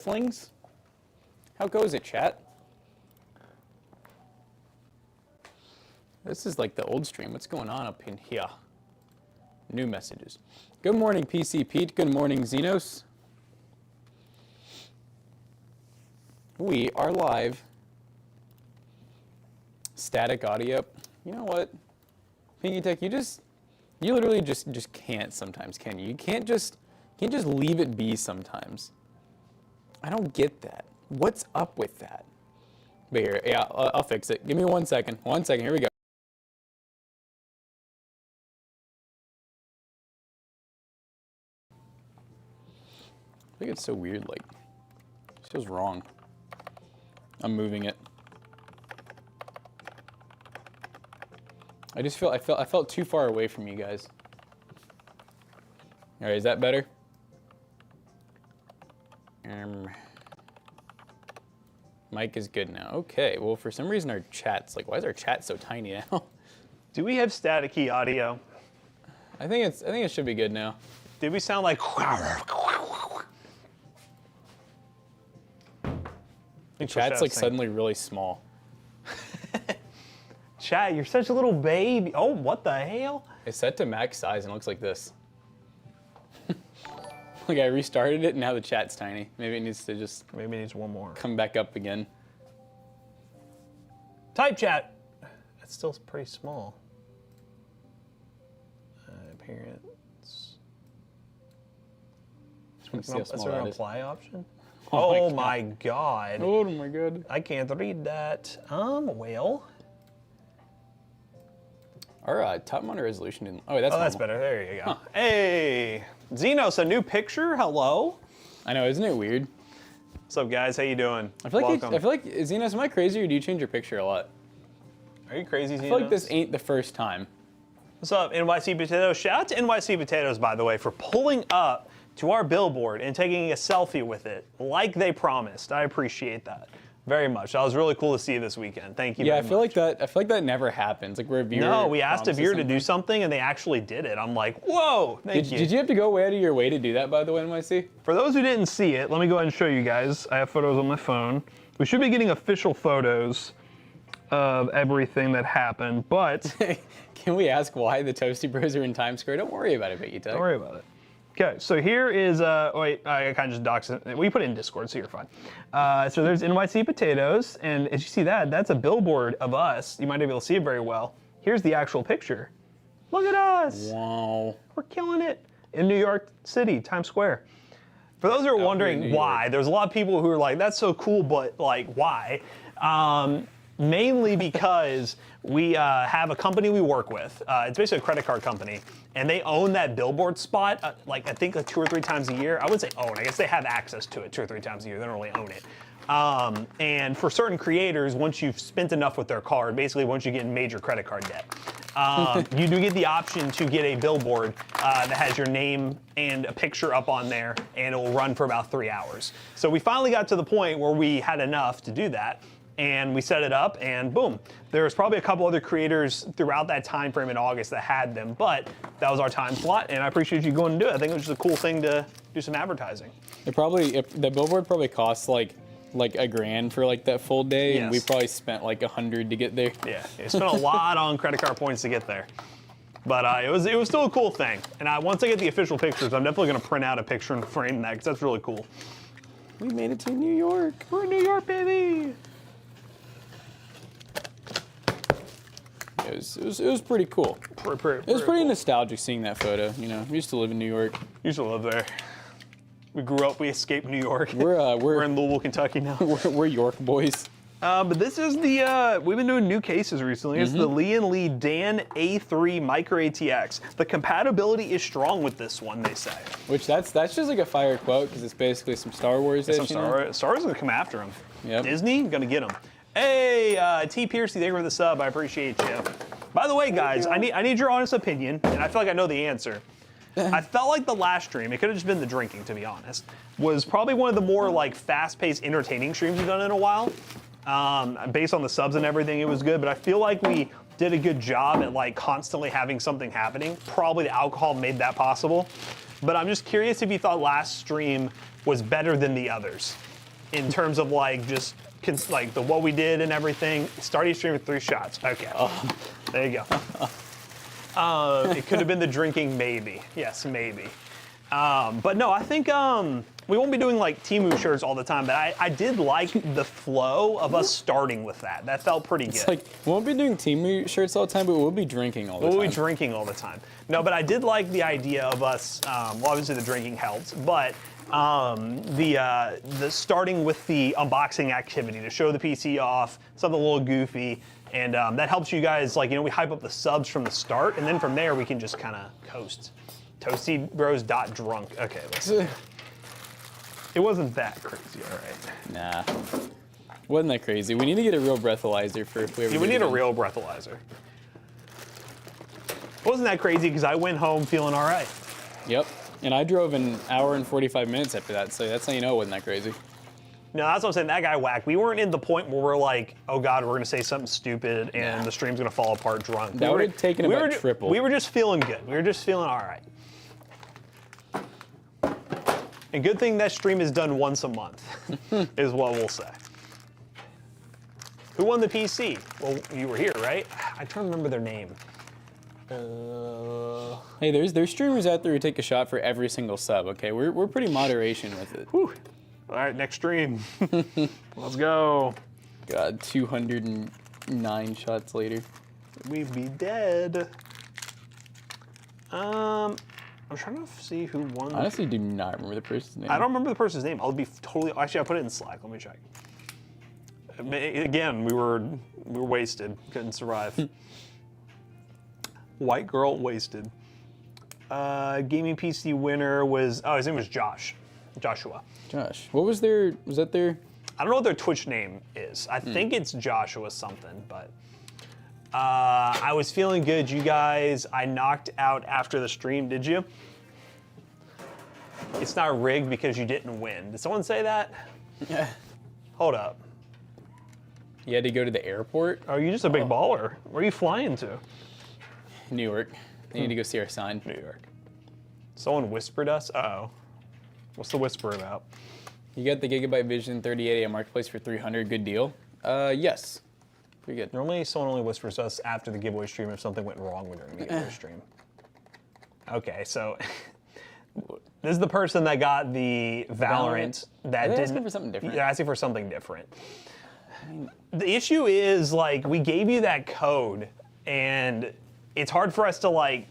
Flings? How goes it, chat? This is like the old stream. What's going on up in here? New messages. Good morning, PC Pete. Good morning, Xenos. We are live. Static audio. You know what? Pinky Tech, you literally just can't sometimes, can you? You can't just leave it be sometimes. I don't get that. What's up with that? But here, yeah, I'll fix it. Give me 1 second. 1 second. Here we go. I think it's so weird. Like, it feels wrong. I'm moving it. I felt too far away from you guys. All right, is that better? Mic is good now. Okay, well, for some reason our chat's like, why is our chat so tiny now? Do we have staticky audio? I think it should be good now. Did we sound like? The chat's like suddenly really small. Chat, you're such a little baby. Oh, what the hell? It's set to max size and it looks like this. Like I restarted it and now the chat's tiny. Maybe it needs to just. Maybe it needs one more. Come back up again. Type chat. It's still pretty small. Appearance. Is there an apply option? Oh my god. Oh my god. I can't read that. Well. Our top monitor resolution didn't. Oh, that's that's better. There you go. Huh. Hey, Xenos, a new picture. Hello. I know, isn't it weird? What's up, guys? How you doing? I feel like Xenos, am I crazy or do you change your picture a lot? Are you crazy, Xenos? I feel like this ain't the first time. What's up, NYC Potatoes? Shout out to NYC Potatoes, by the way, for pulling up to our billboard and taking a selfie with it, like they promised. I appreciate that very much. That was really cool to see this weekend. Thank you. Yeah, very much. I feel like that never happens. Like where a viewer. No, we asked a viewer to do something and they actually did it. I'm like, whoa, thank you. Did you have to go way out of your way to do that, by the way, NYC? For those who didn't see it, let me go ahead and show you guys. I have photos on my phone. We should be getting official photos of everything that happened, but can we ask why the Toasty Bros are in Times Square? Don't worry about it, Biggie Tech. Don't worry about it. Okay, so here is, wait, I kind of just doxed it. We put it in Discord, so you're fine. So there's NYC Potatoes, and as you see that's a billboard of us. You might not be able to see it very well. Here's the actual picture. Look at us. Wow. We're killing it in New York City, Times Square. For those who are wondering why, there's a lot of people who are like, that's so cool, but like, why? Mainly because we have a company we work with. It's basically a credit card company, and they own that billboard spot, I think 2 or 3 times a year. I would say own. I guess they have access to it 2 or 3 times a year. They don't really own it. And for certain creators, once you've spent enough with their card, basically once you get in major credit card debt, you do get the option to get a billboard that has your name and a picture up on there, and it will run for about 3 hours. So we finally got to the point where we had enough to do that. And we set it up, and boom. There was probably a couple other creators throughout that time frame in August that had them, but that was our time slot, and I appreciate you going to do it. I think it was just a cool thing to do some advertising. The billboard probably costs like $1,000 for like that full day, yes. And we probably spent like 100 to get there. Yeah, we spent a lot on credit card points to get there. But it was still a cool thing. And once I get the official pictures, I'm definitely gonna print out a picture and frame that, because that's really cool. We made it to New York. We're in New York, baby. It was pretty cool. It was pretty cool. nostalgic seeing that photo. You know, we used to live in New York. Used to live there. We grew up. We escaped New York. We're in Louisville, Kentucky now. we're York boys. But this is the we've been doing new cases recently. It's the Lee & Lee Dan A3 Micro ATX. The compatibility is strong with this one, they say. Which that's just like a fire quote, because it's basically some Star Wars. Some Star Wars are gonna come after him. Yep. Disney gonna get him. Hey, T. Piercy, thank you for the sub. I appreciate you. By the way, guys, I need your honest opinion, and I feel like I know the answer. I felt like the last stream, it could have just been the drinking, to be honest, was probably one of the more like fast-paced, entertaining streams we've done in a while. Based on the subs and everything, it was good, but I feel like we did a good job at like constantly having something happening. Probably the alcohol made that possible. But I'm just curious if you thought last stream was better than the others. in terms of like just like what we did and everything. Start each stream with 3 shots. Okay. There you go. It could have been the drinking, maybe. Yes, maybe. But no, I think we won't be doing like Temu shirts all the time, but I did like the flow of us starting with that. That felt pretty good. It's like, we won't be doing Temu shirts all the time, but we'll be drinking all the time. We'll be drinking all the time. No, but I did like the idea of us, well, obviously the drinking helps, but the starting with the unboxing activity to show the PC off, something a little goofy, and that helps you guys, like, we hype up the subs from the start, and then from there we can just kind of coast. ToastyBros.drunk. Okay, listen. It wasn't that crazy, all right. Nah. Wasn't that crazy. We need to get a real breathalyzer for if we ever we need a real breathalyzer. It wasn't that crazy because I went home feeling all right. Yep. And I drove an hour and 45 minutes after that, so that's how you know it wasn't that crazy. No, that's what I'm saying. That guy whacked. We weren't in the point where we're like, oh God, we're going to say something stupid and the stream's going to fall apart drunk. That would have taken about triple. We were just feeling good. We were just feeling all right. And good thing that stream is done once a month, is what we'll say. Who won the PC? Well, you were here, right? I try to remember their name. Hey, there's streamers out there who take a shot for every single sub, okay? We're pretty moderation with it. Whew. All right, next stream. Let's go. God, 209 shots later. We'd be dead. I'm trying to see who won. I honestly do not remember the person's name. I don't remember the person's name. I'll be totally. Actually, I'll put it in Slack. Let me check. Again, we were wasted. Couldn't survive. White girl wasted. Gaming PC winner was. Oh, his name was Josh. Joshua. Josh. What was their? Was that their? I don't know what their Twitch name is. I think it's Joshua something, but. I was feeling good, you guys. I knocked out after the stream, did you? It's not rigged because you didn't win. Did someone say that? Yeah. Hold up. You had to go to the airport? Are you just a big baller? Where are you flying to? New York. They need to go see our sign. New York. Someone whispered us? Uh-oh. What's the whisper about? You got the Gigabyte Vision 3080 at Marketplace for 300. Good deal. Yes. Pretty good. Normally, someone only whispers to us after the giveaway stream if something went wrong during the giveaway stream. Okay, so this is the person that got the Valorant that didn't. They're asking for something different. They're asking for something different. The issue is, like, we gave you that code, and it's hard for us to, like.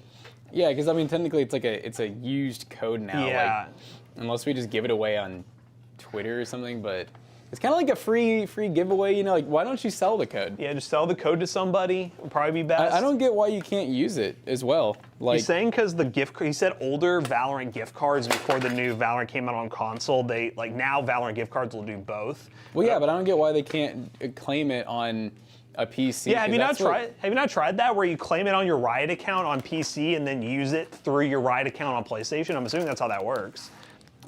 Yeah, because I mean, technically, it's a used code now. Yeah. Like, unless we just give it away on Twitter or something, but. It's kind of like a free giveaway, like, why don't you sell the code? Yeah, just sell the code to somebody would probably be best. I don't get why you can't use it as well. Like, he's saying because he said older Valorant gift cards before the new Valorant came out on console, now Valorant gift cards will do both. Well, yeah, but I don't get why they can't claim it on a PC. Yeah, have you not tried that where you claim it on your Riot account on PC and then use it through your Riot account on PlayStation? I'm assuming that's how that works.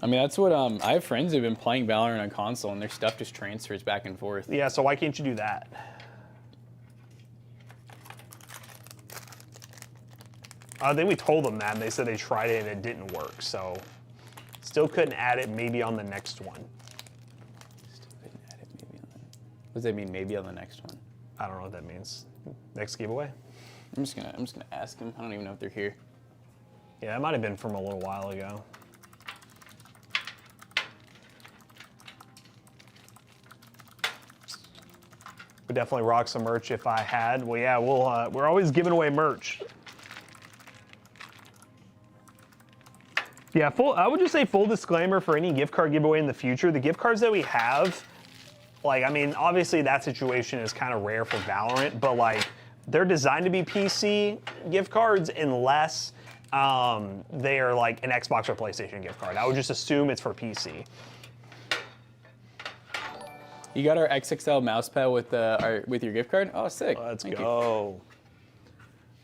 I mean, that's what, I have friends who've been playing Valorant on console, and their stuff just transfers back and forth. Yeah, so why can't you do that? I think we told them that, and they said they tried it and it didn't work, so still couldn't add it, maybe on the next one. Still couldn't add it, maybe on the... What does that mean, maybe on the next one? I don't know what that means. Next giveaway? I'm just gonna ask them. I don't even know if they're here. Yeah, it might have been from a little while ago. Would definitely rock some merch if I had. Well, yeah, we're always giving away merch. Yeah, I would just say full disclaimer for any gift card giveaway in the future. The gift cards that we have, like, I mean, obviously that situation is kind of rare for Valorant, but like, they're designed to be PC gift cards unless they are like an Xbox or PlayStation gift card. I would just assume it's for PC. You got our XXL mousepad with your gift card? Oh, sick. Let's go.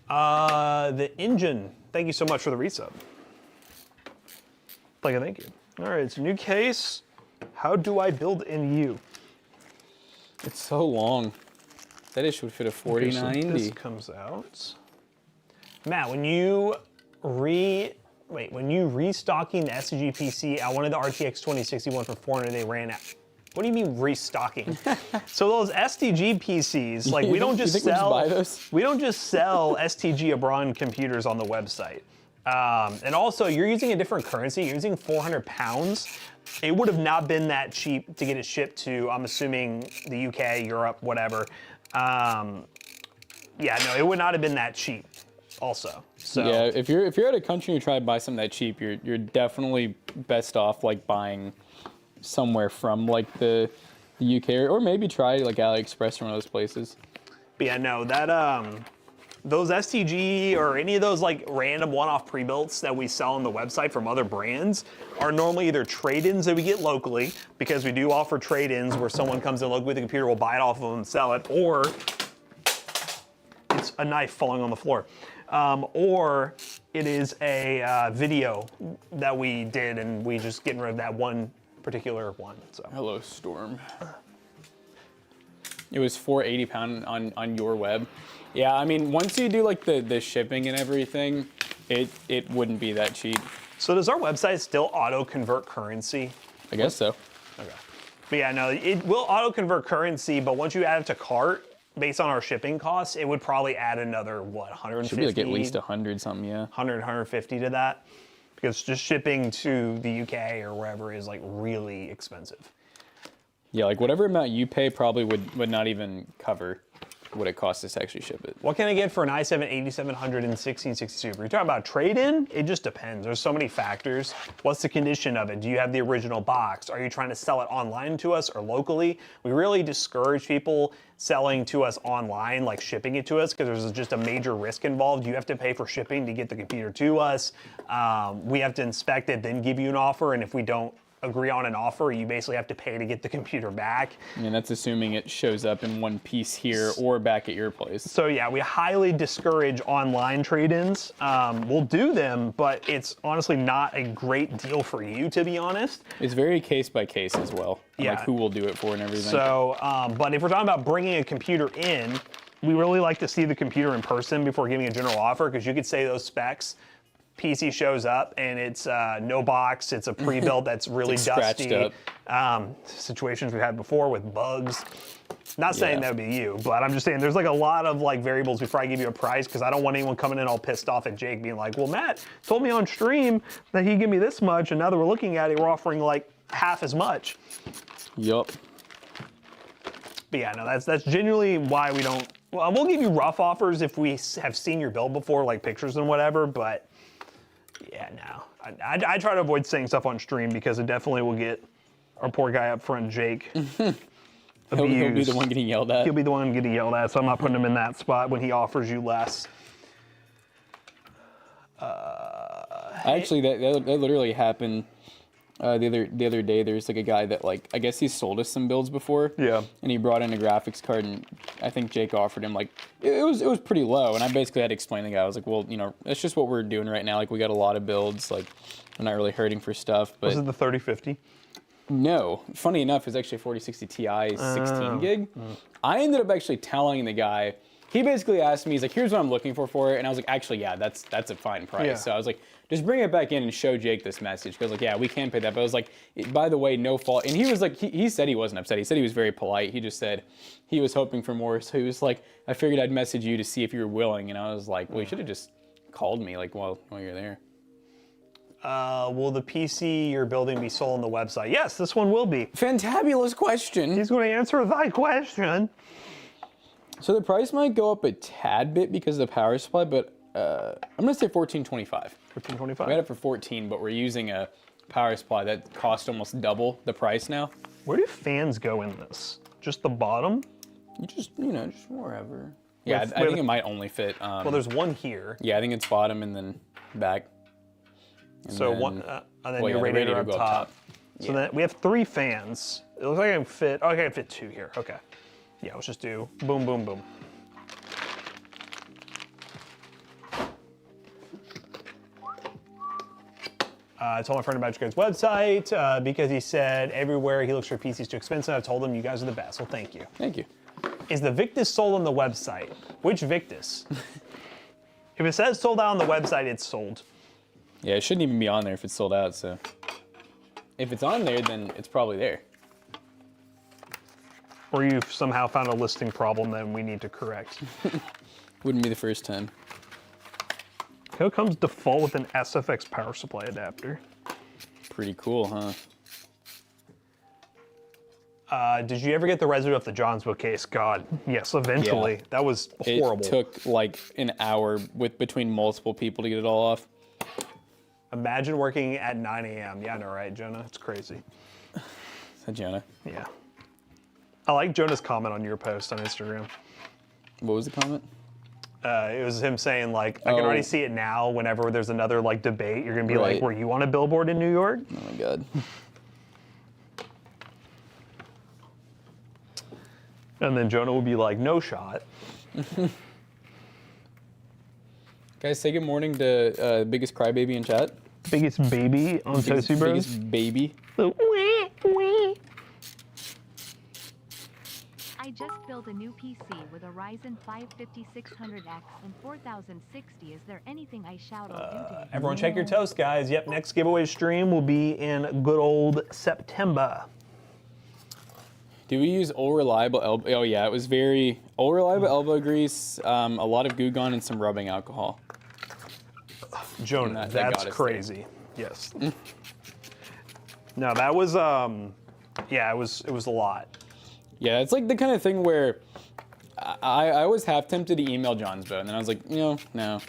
The engine. Thank you so much for the resub. Thank you. All right, it's a new case. How do I build in you? It's so long. That issue would fit a 4090. So this comes out. Matt, when you restocking the SCG PC, I wanted the RTX 2061 for 400. They ran out. What do you mean restocking? So those STG PCs, like we don't just you think sell. we just buy those? We don't just sell STG abroad computers on the website. And also, you're using a different currency. You're using 400 pounds. It would have not been that cheap to get it shipped to, I'm assuming, the UK, Europe, whatever. Yeah, no, it would not have been that cheap. Also, so yeah, if you're at a country and you try to buy something that cheap, you're definitely best off like buying somewhere from like the UK or maybe try like AliExpress or one of those places. But yeah, no, that those STG or any of those like random one-off pre-builts that we sell on the website from other brands are normally either trade-ins that we get locally, because we do offer trade-ins where someone comes in locally with a computer, we'll buy it off of them and sell it, or it's a knife falling on the floor. Or it is a video that we did and we just getting rid of that one particular one. So. Hello, Storm. It was £480 on your web. Yeah, I mean, once you do like the shipping and everything, it wouldn't be that cheap. So does our website still auto-convert currency? I guess so. Okay. But yeah, no, it will auto-convert currency, but once you add it to cart, based on our shipping costs, it would probably add another, what, 150? Should be like at least 100 something, yeah. 100, 150 to that. Because just shipping to the UK or wherever is like really expensive. Yeah, like whatever amount you pay probably would not even cover what it costs us to actually ship it. What can I get for an i7 8700 and 1662? If you're talking about trade-in, it just depends. There's so many factors. What's the condition of it? Do you have the original box? Are you trying to sell it online to us or locally? We really discourage people selling to us online, like shipping it to us, because there's just a major risk involved. You have to pay for shipping to get the computer to us. We have to inspect it, then give you an offer, and if we don't agree on an offer, you basically have to pay to get the computer back. And that's assuming it shows up in one piece here or back at your place. So yeah, we highly discourage online trade-ins. We'll do them, but it's honestly not a great deal for you, to be honest. It's very case by case as well. Yeah. Like who will do it for and everything. So, but if we're talking about bringing a computer in, we really like to see the computer in person before giving a general offer, because you could say those specs. PC shows up and it's no box, it's a pre-built that's really dusty. Situations we've had before with bugs. Not saying that would be you, but I'm just saying there's like a lot of like variables before I give you a price, because I don't want anyone coming in all pissed off at Jake being like, well, Matt told me on stream that he'd give me this much, and now that we're looking at it, we're offering like half as much. Yup. But yeah, no, that's genuinely why we don't, well, we'll give you rough offers if we have seen your build before, like pictures and whatever, but yeah, no. I try to avoid saying stuff on stream because it definitely will get our poor guy up front, Jake, abused. He'll be the one getting yelled at. He'll be the one getting yelled at, so I'm not putting him in that spot when he offers you less. Actually, that literally happened the other day. There's like a guy that like, I guess he's sold us some builds before. Yeah. And he brought in a graphics card, and I think Jake offered him like, it was pretty low. And I basically had to explain to the guy, I was like, well, you know, that's just what we're doing right now. Like we got a lot of builds, like we're not really hurting for stuff. But Was it the 3050? no, funny enough, it's actually a 4060 Ti 16 gig. I ended up actually telling the guy, he basically asked me, he's like, here's what I'm looking for it. And I was like, actually, yeah, that's a fine price. Yeah. So I was like, just bring it back in and show Jake this message. Because like, yeah, we can pay that. But I was like, by the way, no fault. And he was like, he said he wasn't upset. He said he was very polite. He just said he was hoping for more. So he was like, I figured I'd message you to see if you were willing. And I was like, well, you should have just called me like while you're there. Will the PC you're building be sold on the website? Yes, this one will be. Fantabulous question. He's going to answer thy question. So the price might go up a tad bit because of the power supply, but I'm gonna say $14.25. $14.25. We had it for 14, but we're using a power supply that cost almost double the price now. Where do fans go in this? Just the bottom? Just wherever. Yeah, I think it might only fit. Well, there's one here. Yeah, I think it's bottom and then back. And So then, one, and then well, your yeah, the radiator radiator up will go up top. top. So then we have 3 fans. It looks like I can fit, oh, I can fit 2 here, okay. Yeah, let's just do boom, boom, boom. I told my friend about your guys' website because he said everywhere he looks for PCs too expensive. I told him you guys are the best, well thank you. Thank you. Is the Victus sold on the website? Which Victus? If it says sold out on the website, it's sold. Yeah, it shouldn't even be on there if it's sold out, so. If it's on there, then it's probably there. Or you've somehow found a listing problem that we need to correct. Wouldn't be the first time. Here comes default with an SFX power supply adapter. Pretty cool, huh? Did you ever get the residue off the John's bookcase? God, yes, eventually. Yeah. That was horrible. It took like an hour between multiple people to get it all off. Imagine working at 9 a.m. Yeah, I know, right, Jonah? It's crazy. Is that Jonah? Yeah. I like Jonah's comment on your post on Instagram. What was the comment? It was him saying, like, I can already see it now. Whenever there's another, like, debate, you're going to be like, were you on a billboard in New York? Oh, my God. And then Jonah would be like, no shot. Guys, say good morning to biggest crybaby in chat. Biggest baby on Toasty Bros. Biggest baby. I just built a new PC with a Ryzen 5 5600X and 4060. Is there anything I shout I'll do to you? Everyone check your toast, guys. Yep, next giveaway stream will be in good old September. Do we use Old Reliable elbow? Oh yeah, it was very Old Reliable elbow grease, a lot of Goo Gone, and some rubbing alcohol. Jonah, that that's got us crazy. Yes. No, that was yeah, it was a lot. Yeah, it's like the kind of thing where I was half tempted to email John's Bow, and then I was like, no,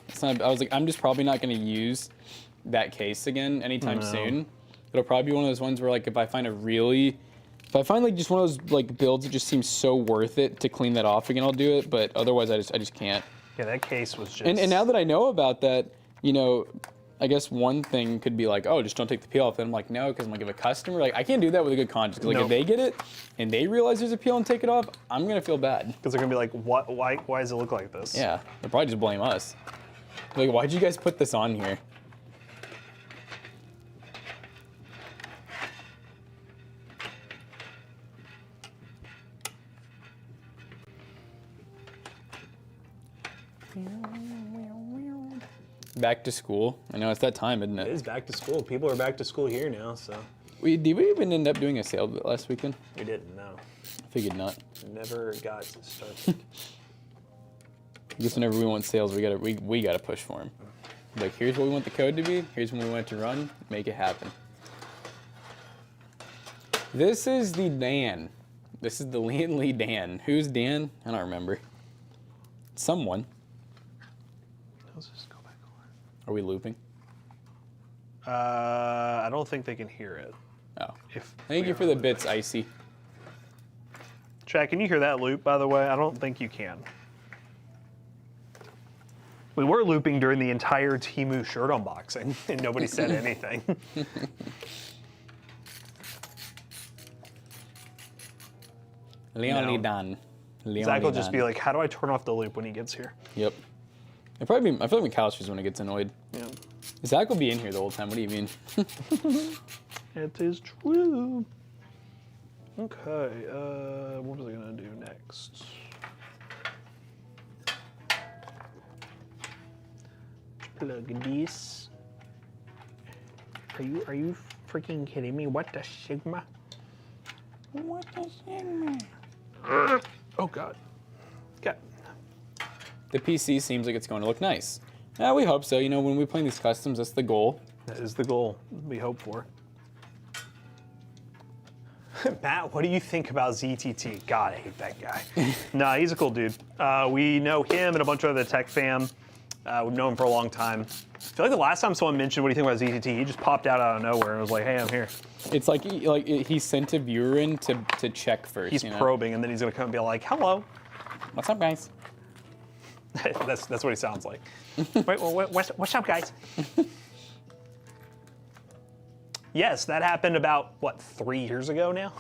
it's not. I was like, I'm just probably not going to use that case again anytime soon. It'll probably be one of those ones where like if I find like just one of those like builds that just seems so worth it to clean that off again, I'll do it. But otherwise, I just can't. Yeah, that case was just. And now that I know about that, you know, I guess one thing could be like, oh, just don't take the peel off. And I'm like, no, because I'm like, if a customer, like, I can't do that with a good conscience. 'Cause, like, if they get it and they realize there's a peel and take it off, I'm gonna feel bad. Because they're gonna be like, what? Why does it look like this? Yeah, they'll probably just blame us. Like, why'd you guys put this on here? Back to school. I know it's that time, isn't It it? is back to school. People are back to school here now, so. Did we even end up doing a sale last weekend? We didn't, no. I figured not. Never got started. I guess whenever we want sales, we gotta push for them. Like, here's what we want the code to be. Here's when we want it to run. Make it happen. This is the Dan. This is the Lian Lee Dan. Who's Dan? I don't remember. Someone. Let's just go back over. Are we looping? I don't think they can hear it. Oh. If Thank you for the bits, Icy. Chad, can you hear that loop, by the way? I don't think you can. We were looping during the entire Temu shirt unboxing, and nobody said anything. Leon No. Lee Dan. Zach will just be like, how do I turn off the loop when he gets here? Yep. I feel like McAllister's when he gets annoyed. Yeah. Zach will be in here the whole time. What do you mean? It is true. Okay, what was I gonna do next? Plug this. Are you freaking kidding me? What the Sigma? What the Sigma? Oh God. Okay. The PC seems like it's going to look nice. Yeah, we hope so. You know, when we play these customs, that's the goal. That is the goal we hope for. Matt, what do you think about ZTT? God, I hate that guy. Nah, he's a cool dude. We know him and a bunch of other tech fam. We've known him for a long time. I feel like the last time someone mentioned what do you think about ZTT, he just popped out of nowhere and was like, hey, I'm here. It's like he sent a viewer in to check first. He's probing, and then he's gonna come and be like, hello. What's up, guys? That's what he sounds like. Wait, what's up, guys? Yes, that happened about, what, 3 years ago now?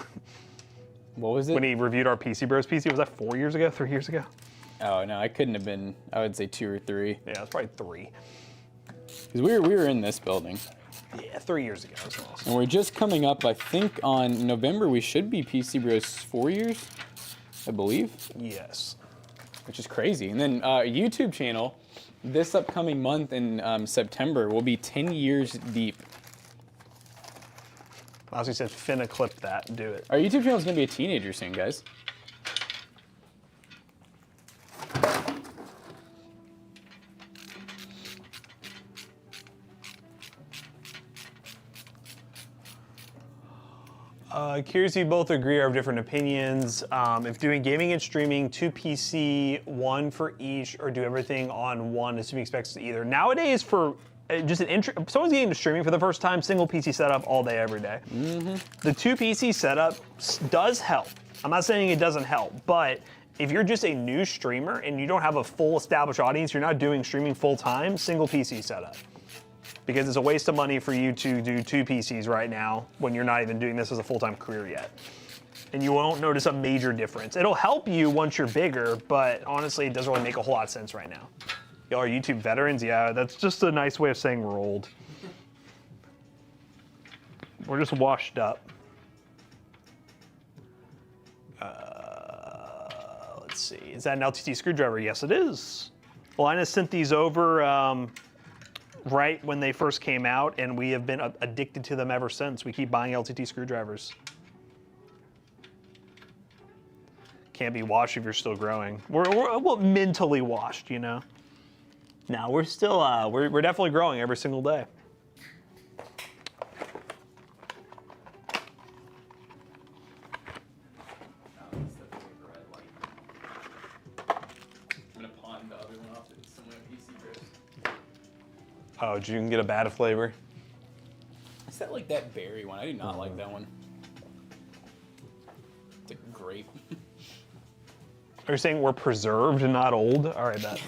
What was it? When he reviewed our PC Bros PC, was that 4 years ago, 3 years ago? Oh, no, I couldn't have been, I would say 2 or 3. Yeah, it's probably 3. Because we were in this building. Yeah, 3 years ago as well. And we're just coming up, I think on November, we should be PC Bros 4 years, I believe. Yes. Which is crazy. And then YouTube channel, this upcoming month in September, will be 10 years deep. Ozzy said, finna clip that and do it. Our YouTube channel is going to be a teenager soon, guys. Curious if you both agree or have different opinions. If doing gaming and streaming, 2 PC, 1 for each, or do everything on 1, assuming expects to either. Nowadays, for just an intro, if someone's getting into streaming for the first time, single PC setup all day, every day. The 2 PC setup does help. I'm not saying it doesn't help, but if you're just a new streamer and you don't have a full established audience, you're not doing streaming full time, single PC setup. Because it's a waste of money for you to do 2 PCs right now when you're not even doing this as a full-time career yet. And you won't notice a major difference. It'll help you once you're bigger, but honestly, it doesn't really make a whole lot of sense right now. Y'all are YouTube veterans? Yeah, that's just a nice way of saying we're old. We're just washed up. Let's see, is that an LTT screwdriver? Yes, it is. Linus sent these over right when they first came out, and we have been addicted to them ever since. We keep buying LTT screwdrivers. Can't be washed if you're still growing. We're mentally washed, you know? No, we're still, we're definitely growing every single day. Oh, you can get a bad flavor. Is that like that berry one? I do not like that one. It's a grape. Are you saying we're preserved and not old? All right, that.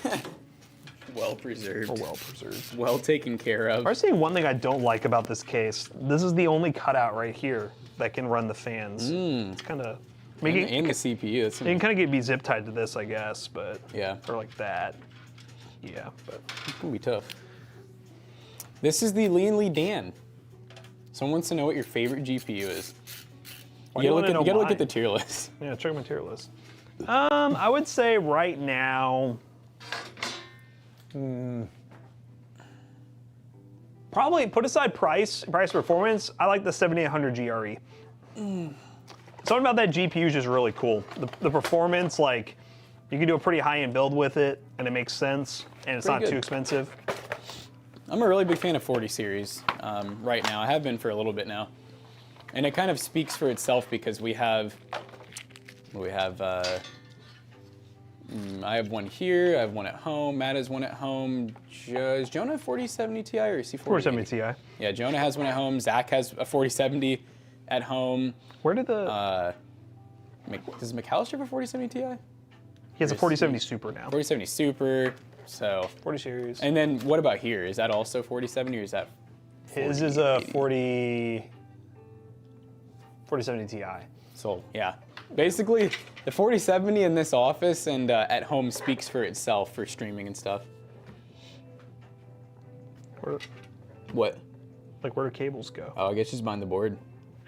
Well preserved. We're well preserved. Well taken care of. I was saying one thing I don't like about this case. This is the only cutout right here that can run the fans. It's kind of making and the CPU. That's it can kind of be zip tied to this, I guess, but yeah, or like that. Yeah, but it's gonna be tough. This is the Lean Lee Dan. Someone wants to know what your favorite GPU is. You gotta look at the tier list. Yeah, check my tier list. I would say right now, probably put aside price performance. I like the 7800 GRE. Something about that GPU is just really cool. The performance, like, you can do a pretty high-end build with it, and it makes sense, and it's not too expensive. I'm a really big fan of 40 series right now. I have been for a little bit now. And it kind of speaks for itself because I have one here, I have one at home, Matt has one at home. Does Jonah have 4070 Ti or is he 4070 Ti? Yeah, Jonah has one at home, Zach has a 4070 at home. Where did the... does McAllister have a 4070 Ti? He has a 4070 Super now. 4070 Super, so... 40 series. And then what about here? Is that also 4070 or is that 40, his is a 4070 Ti. So yeah, basically the 4070 in this office and at home speaks for itself for streaming and stuff. What? Like where do cables go? Oh, I guess just behind the board.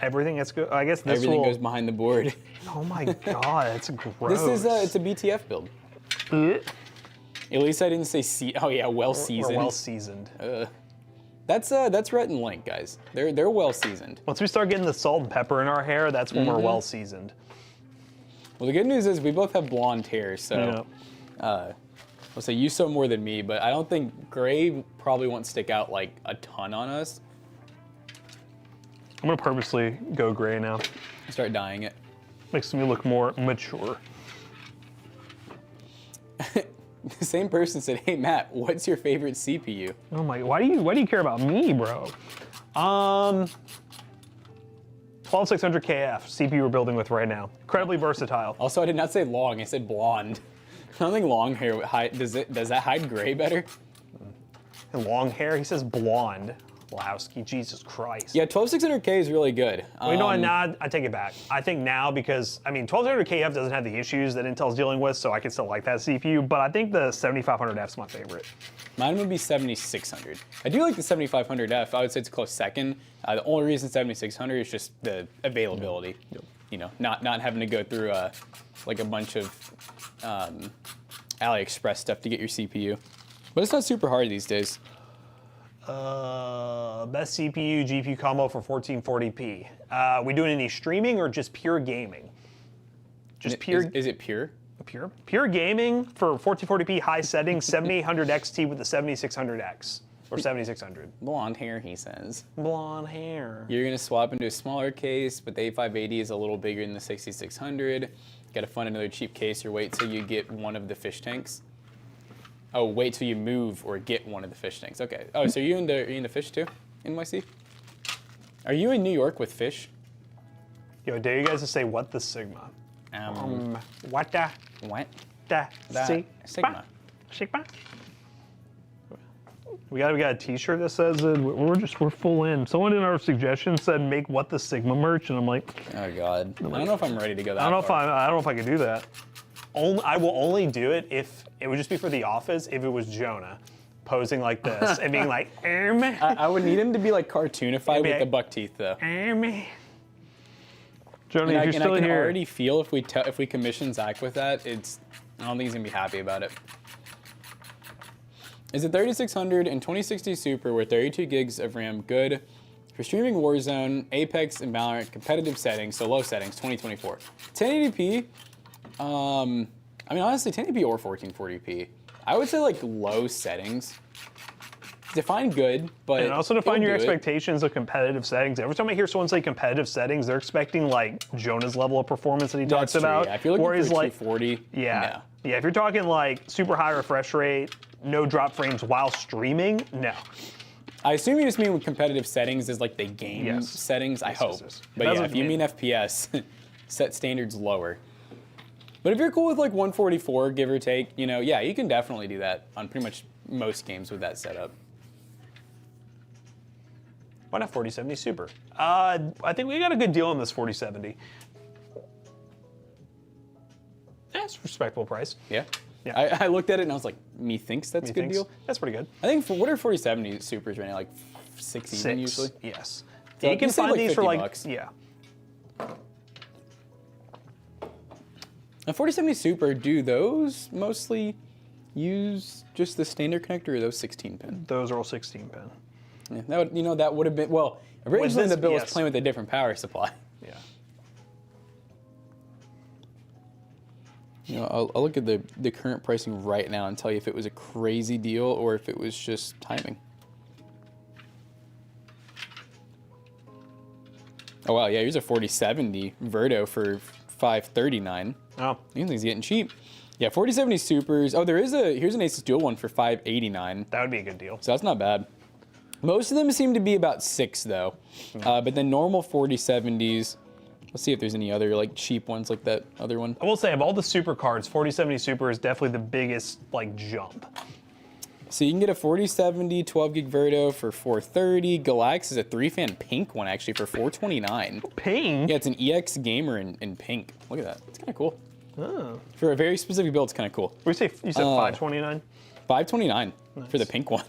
Everything that's good. I guess this Everything goes behind the board. Oh my god, that's gross. This is it's a BTF build. At least I didn't say oh yeah, well seasoned. We're well seasoned. That's Rhett and Link, guys. They're well seasoned. Once we start getting the salt and pepper in our hair, that's when we're well seasoned. Well, the good news is we both have blonde hair, so I'll say you so more than me, but I don't think gray probably won't stick out like a ton on us. I'm gonna purposely go gray now. Start dyeing it. Makes me look more mature. The same person said, "Hey Matt, what's your favorite CPU?" Oh my! Why do you care about me, bro? 12600 KF CPU we're building with right now. Incredibly versatile. Also, I did not say long. I said blonde. I don't think long hair does that hide gray better? And long hair. He says blonde. Lowski, Jesus Christ. Yeah, 12600K is really good. Well, you know what? Nah, I take it back. I think now because, I mean, 12600KF doesn't have the issues that Intel's dealing with, so I can still like that CPU, but I think the 7500F is my favorite. Mine would be 7600. I do like the 7500F. I would say it's a close second. The only reason 7600 is just the availability. Yep. You know, not having to go through like a bunch of AliExpress stuff to get your CPU. But it's not super hard these days. Best CPU, GPU combo for 1440p. We doing any streaming or just pure gaming? Just pure. Is it pure? Pure gaming for 1440p high settings, 7800 XT with the 7600X. Or 7600. Blonde hair, he says. Blonde hair. You're gonna swap into a smaller case, but the A580 is a little bigger than the 6600. Gotta find another cheap case or wait till you get one of the fish tanks. Oh, wait till you move or get one of the fish tanks. Okay. Oh, so are you into fish too, NYC? Are you in New York with fish? Yo, dare you guys to say what the Sigma? What the? What? Da. Sigma. Sigma. We got a T-shirt that says it. We're full in. Someone in our suggestions said make what the Sigma merch, and I'm like, Oh God. I don't know if I'm ready to go that I don't far. know if I could do that. I will only do it if it would just be for The Office. If it was Jonah posing like this and being like, I would need him to be like cartoonified with the buck teeth though. Jonah, if you're still I can here, already feel if we commission Zach with that, I don't think he's gonna be happy about it. Is the 3600 and 2060 Super with 32 gigs of RAM good for streaming Warzone, Apex, and Valorant competitive settings, so low settings, 2024? 1080p, I mean honestly 1080p or 1440p. I would say like low settings. Define good, but and also define your it'll do it. expectations of competitive settings. Every time I hear someone say competitive settings, they're expecting like Jonah's level of performance that he talks That's true, about. yeah. If you're looking where for he's like, 240, yeah, if you're talking like super high refresh rate, no drop frames while streaming, no. I assume you just mean with competitive settings is like the game Yes. settings, I hope. yes. But That's yeah, what if you you mean FPS, set standards lower. But if you're cool with like 144, give or take, yeah, you can definitely do that on pretty much most games with that setup. Why not 4070 Super? I think we got a good deal on this 4070. That's a respectable price. Yeah? Yeah. I looked at it and I was like, methinks that's a good deal. That's pretty good. I think what are 4070 Supers right now? Like 6 even usually? Yes. So you can you save, find like, these for 50 like, bucks. yeah. A 4070 Super, do those mostly use just the standard connector or those 16 pin? Those are all 16 pin. Yeah, that would have been, well, originally this- the bill was yes. playing with a different power supply. Yeah. I'll look at the current pricing right now and tell you if it was a crazy deal or if it was just timing. Oh wow, yeah, here's a 4070 Verto for $539. Oh. These things getting cheap. Yeah, 4070 Supers. Oh, here's an Asus Dual one for $589. That would be a good deal. So that's not bad. Most of them seem to be about $6 though. But the normal 4070s, let's see if there's any other like cheap ones like that other one. I will say, of all the Super cards, 4070 Super is definitely the biggest like jump. So you can get a 4070 12 gig Verto for $430. Galax is a 3-fan pink one actually for $429. Pink? Yeah, it's an EX Gamer in pink. Look at that. It's kind of cool. Oh. For a very specific build, it's kind of cool. You said 529? $529 for the pink one.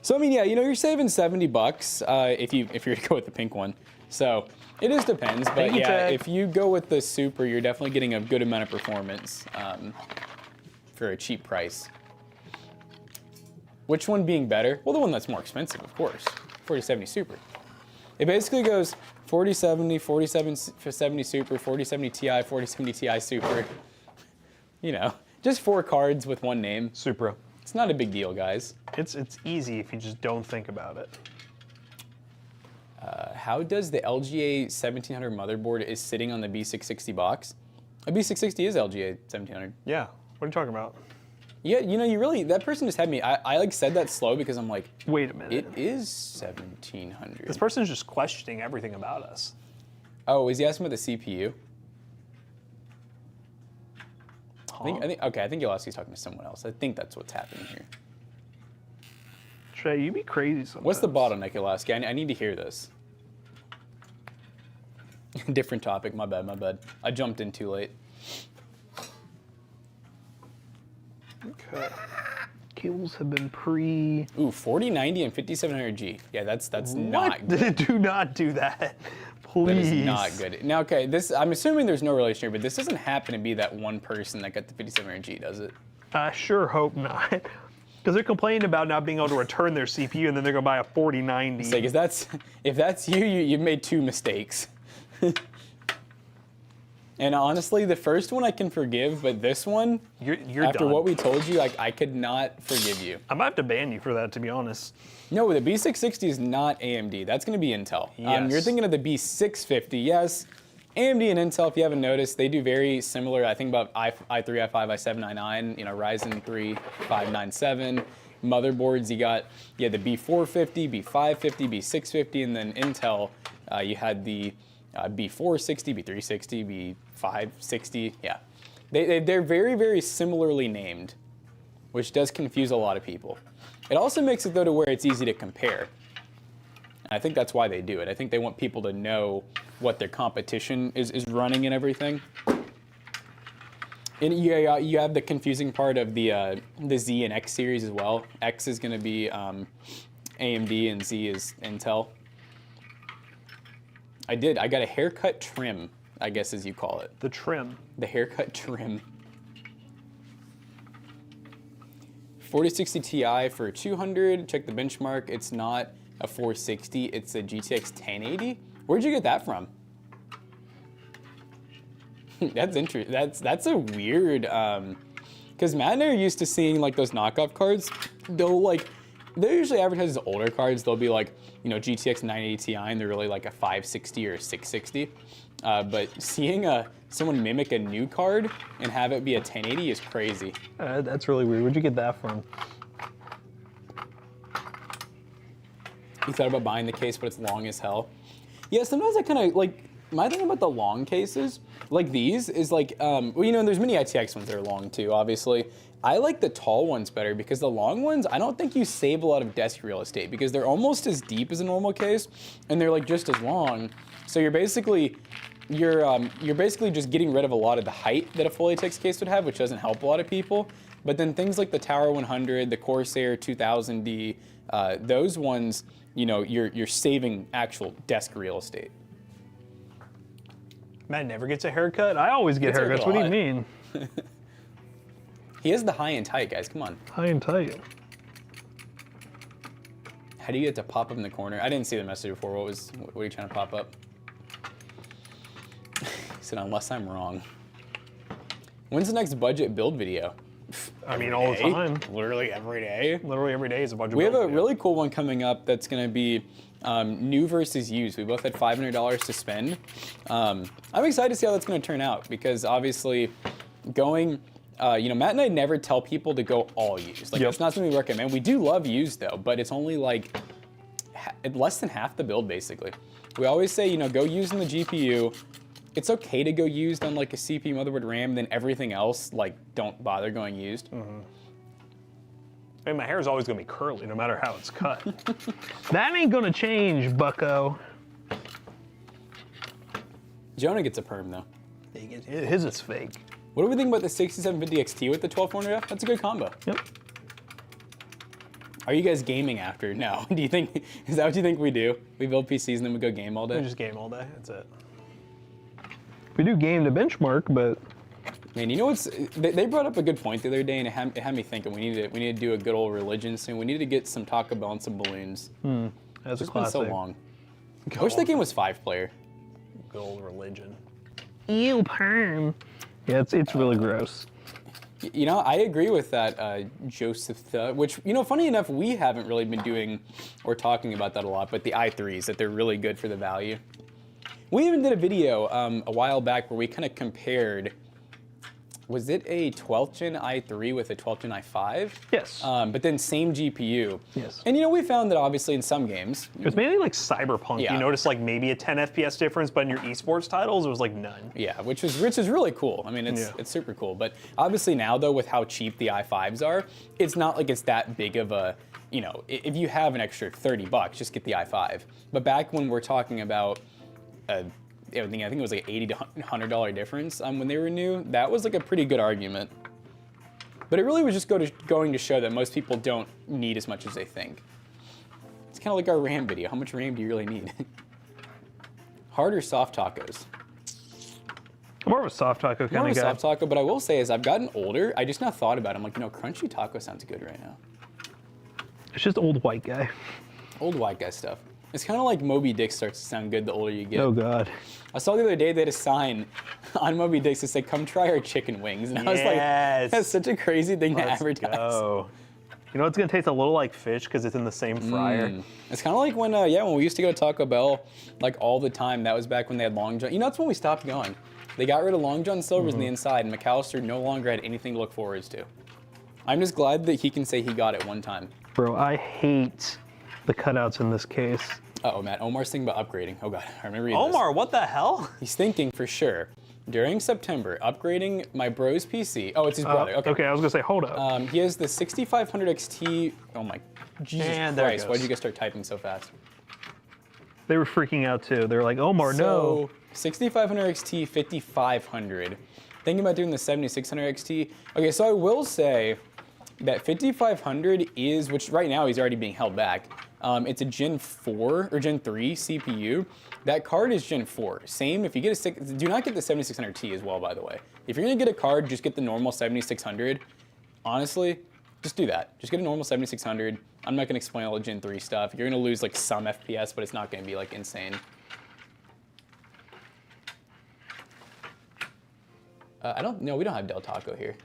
So I mean, yeah, you're saving $70 if you're to go with the pink one. So it just depends, but Pinky yeah, tag. if you go with the Super, you're definitely getting a good amount of performance for a cheap price. Which one being better? Well, the one that's more expensive, of course. 4070 Super. It basically goes 4070, 4070 Super, 4070 Ti, 4070 Ti Super. Just 4 cards with one name. Supra. It's not a big deal, guys. It's easy if you just don't think about it. How does the LGA 1700 motherboard is sitting on the B660 box? A B660 is LGA 1700. Yeah. What are you talking about? Yeah, that person just had me. I like said that slow because I'm like, Wait a minute. it is 1700. This person's just questioning everything about us. Oh, is he asking about the CPU? Huh? I think Yolasky's talking to someone else. I think that's what's happening here. Trey, you be crazy sometimes. What's the bottleneck, Yolasky? I need to hear this. Different topic, my bad. I jumped in too late. Okay. Cables have been pre... Ooh, 4090 and 5700G. Yeah, that's not good. What? Do not do that. Please. That is not good. Now, okay, I'm assuming there's no relation here, but this doesn't happen to be that one person that got the 5700G, does it? I sure hope not. Because they're complaining about not being able to return their CPU, and then they're going to buy a 4090. It's like, if that's you, you've made 2 mistakes. And honestly, the first one I can forgive, but this one, You're after done. what we told you, like I could not forgive you. I might have to ban you for that, to be honest. No, the B660 is not AMD. That's going to be Intel. Yes. You're thinking of the B650, yes. AMD and Intel, if you haven't noticed, they do very similar. I think about i3, i5, i7-99, Ryzen 3 597. Motherboards, you got the B450, B550, B650, and then Intel, you had the B460, B360, B560. Yeah, they're very, very similarly named, which does confuse a lot of people. It also makes it, though, to where it's easy to compare. And I think that's why they do it. I think they want people to know what their competition is running and everything. And you have the confusing part of the Z and X series as well. X is going to be AMD and Z is Intel. I got a haircut trim, I guess as you call it. The trim. The haircut trim. 4060 Ti for 200. Check the benchmark. It's not a 460. It's a GTX 1080. Where'd you get that from? That's interesting. That's a weird. Because Matt and I are used to seeing like those knockoff cards. They're usually advertised as older cards. They'll be like, GTX 980 Ti, and they're really like a 560 or a 660. But seeing someone mimic a new card and have it be a 1080 is crazy. That's really weird. Where'd you get that from? You thought about buying the case, but it's long as hell. Yeah, sometimes I kind of like, my thing about the long cases, like these, is like, there's many ITX ones that are long too, obviously. I like the tall ones better because the long ones, I don't think you save a lot of desk real estate because they're almost as deep as a normal case and they're like just as long. So you're basically just getting rid of a lot of the height that a full ATX case would have, which doesn't help a lot of people. But then things like the Tower 100, the Corsair 2000D, those ones, you're saving actual desk real estate. Matt never gets a haircut? I always get haircuts. What do you mean? He has the high and tight, guys. Come on. High and tight. How do you get to pop up in the corner? I didn't see the message before. What are you trying to pop up? He said, unless I'm wrong. When's the next budget build video? I mean, all the time. Literally every day. Literally every day is a budget We build have a video. really cool one coming up that's going to be new versus used. We both had $500 to spend. I'm excited to see how that's going to turn out because obviously going, Matt and I never tell people to go all used. Like, it's not something we recommend. We do love used though, but it's only like less than half the build basically. We always say, go used in the GPU. It's okay to go used on like a CPU, motherboard, RAM, then everything else, like, don't bother going used. Mm-hmm. I mean, my hair is always gonna be curly no matter how it's cut. That ain't gonna change, bucko. Jonah gets a perm though. His is fake. What do we think about the 6750 XT with the 1200F? That's a good combo. Yep. Are you guys gaming after? No. Do you think, is that what you think we do? We build PCs and then we go game all We day? just game all day, that's it. We do game to benchmark, but... Man, you know what's, they brought up a good point the other day and it had me thinking we need to do a good old religion soon. We need to get some Taco Bell and some balloons. That's It's a been classic. so long. I wish that game was 5-player. Good old religion. Ew, perm. Yeah, it's really gross. I agree with that, Joseph, which, funny enough, we haven't really been doing or talking about that a lot, but the i3s, that they're really good for the value. We even did a video a while back where we kind of compared, was it a 12th gen i3 with a 12th gen i5? Yes. But then same GPU. Yes. And we found that obviously in some games, It was mainly like Cyberpunk. Yeah. You notice like maybe a 10 FPS difference, but in your esports titles, it was like none. yeah, which is really cool. I mean, it's super cool. But obviously now though, with how cheap the i5s are, it's not like it's that big of a, if you have an extra $30, just get the i5. But back when we're talking about, I think it was like $80 to $100 difference when they were new, that was like a pretty good argument. But it really was just going to show that most people don't need as much as they think. It's kind of like our RAM video. How much RAM do you really need? Hard or soft tacos? I'm more of a soft taco More kind of of a guy. soft taco, but I will say as I've gotten older, I just now thought about it. I'm like, crunchy taco sounds good right now. It's just old white guy. Old white guy stuff. It's kind of like Moby Dick starts to sound good the older you get. Oh God. I saw the other day they had a sign on Moby Dick that said, "Come try our chicken wings," and I was like, "That's such a crazy thing to advertise." Go. You know, it's gonna taste a little like fish because it's in the same fryer. It's kind of like when, when we used to go to Taco Bell, like all the time. That was back when they had Long John. You know, that's when we stopped going. They got rid of Long John Silver's on the inside, and McAllister no longer had anything to look forward to. I'm just glad that he can say he got it one time. Bro, I hate the cutouts in this case. Uh-oh, Matt. Omar's thinking about upgrading. Oh, God. I remember reading Omar, what the hell? He's thinking for sure, during September, upgrading my bro's PC. Oh, it's his brother. Okay. I was going to say, hold up. He has the 6500 XT. Oh, my Jesus And there it Christ. Why goes. did you guys start typing so fast? They were freaking out, too. They were like, Omar, no. So, 6500 XT, 5500. Thinking about doing the 7600 XT. Okay, so I will say that 5500 is, which right now he's already being held back. It's a Gen 4 or Gen 3 CPU. That card is Gen 4. Same if you get a do not get the 7600T as well, by the way. If you're gonna get a card, just get the normal 7600. Honestly, just do that. Just get a normal 7600. I'm not gonna explain all the Gen 3 stuff. You're gonna lose like some FPS, but it's not gonna be like insane. I don't know. We don't have Del Taco here.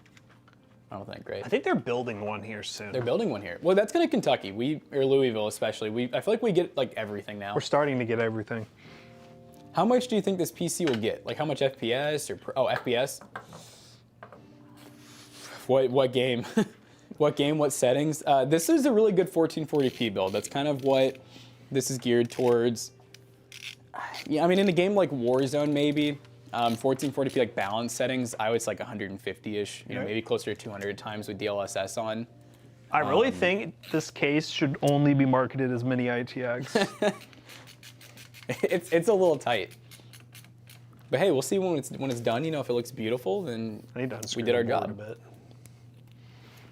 I don't think, right? I think they're building one here soon. They're building one here. Well, that's gonna Kentucky. Or Louisville especially. I feel like we get like everything now. We're starting to get everything. How much do you think this PC will get? Like how much FPS or FPS? What game? What game? What settings? This is a really good 1440p build. That's kind of what this is geared towards. Yeah, I mean in a game like Warzone maybe. 1440p like balance settings, I would say like 150-ish, you know, maybe closer to 200 times with DLSS on. I really think this case should only be marketed as mini ITX. It's a little tight. But hey, we'll see when it's done. You know, if it looks beautiful, then we did our job. A bit.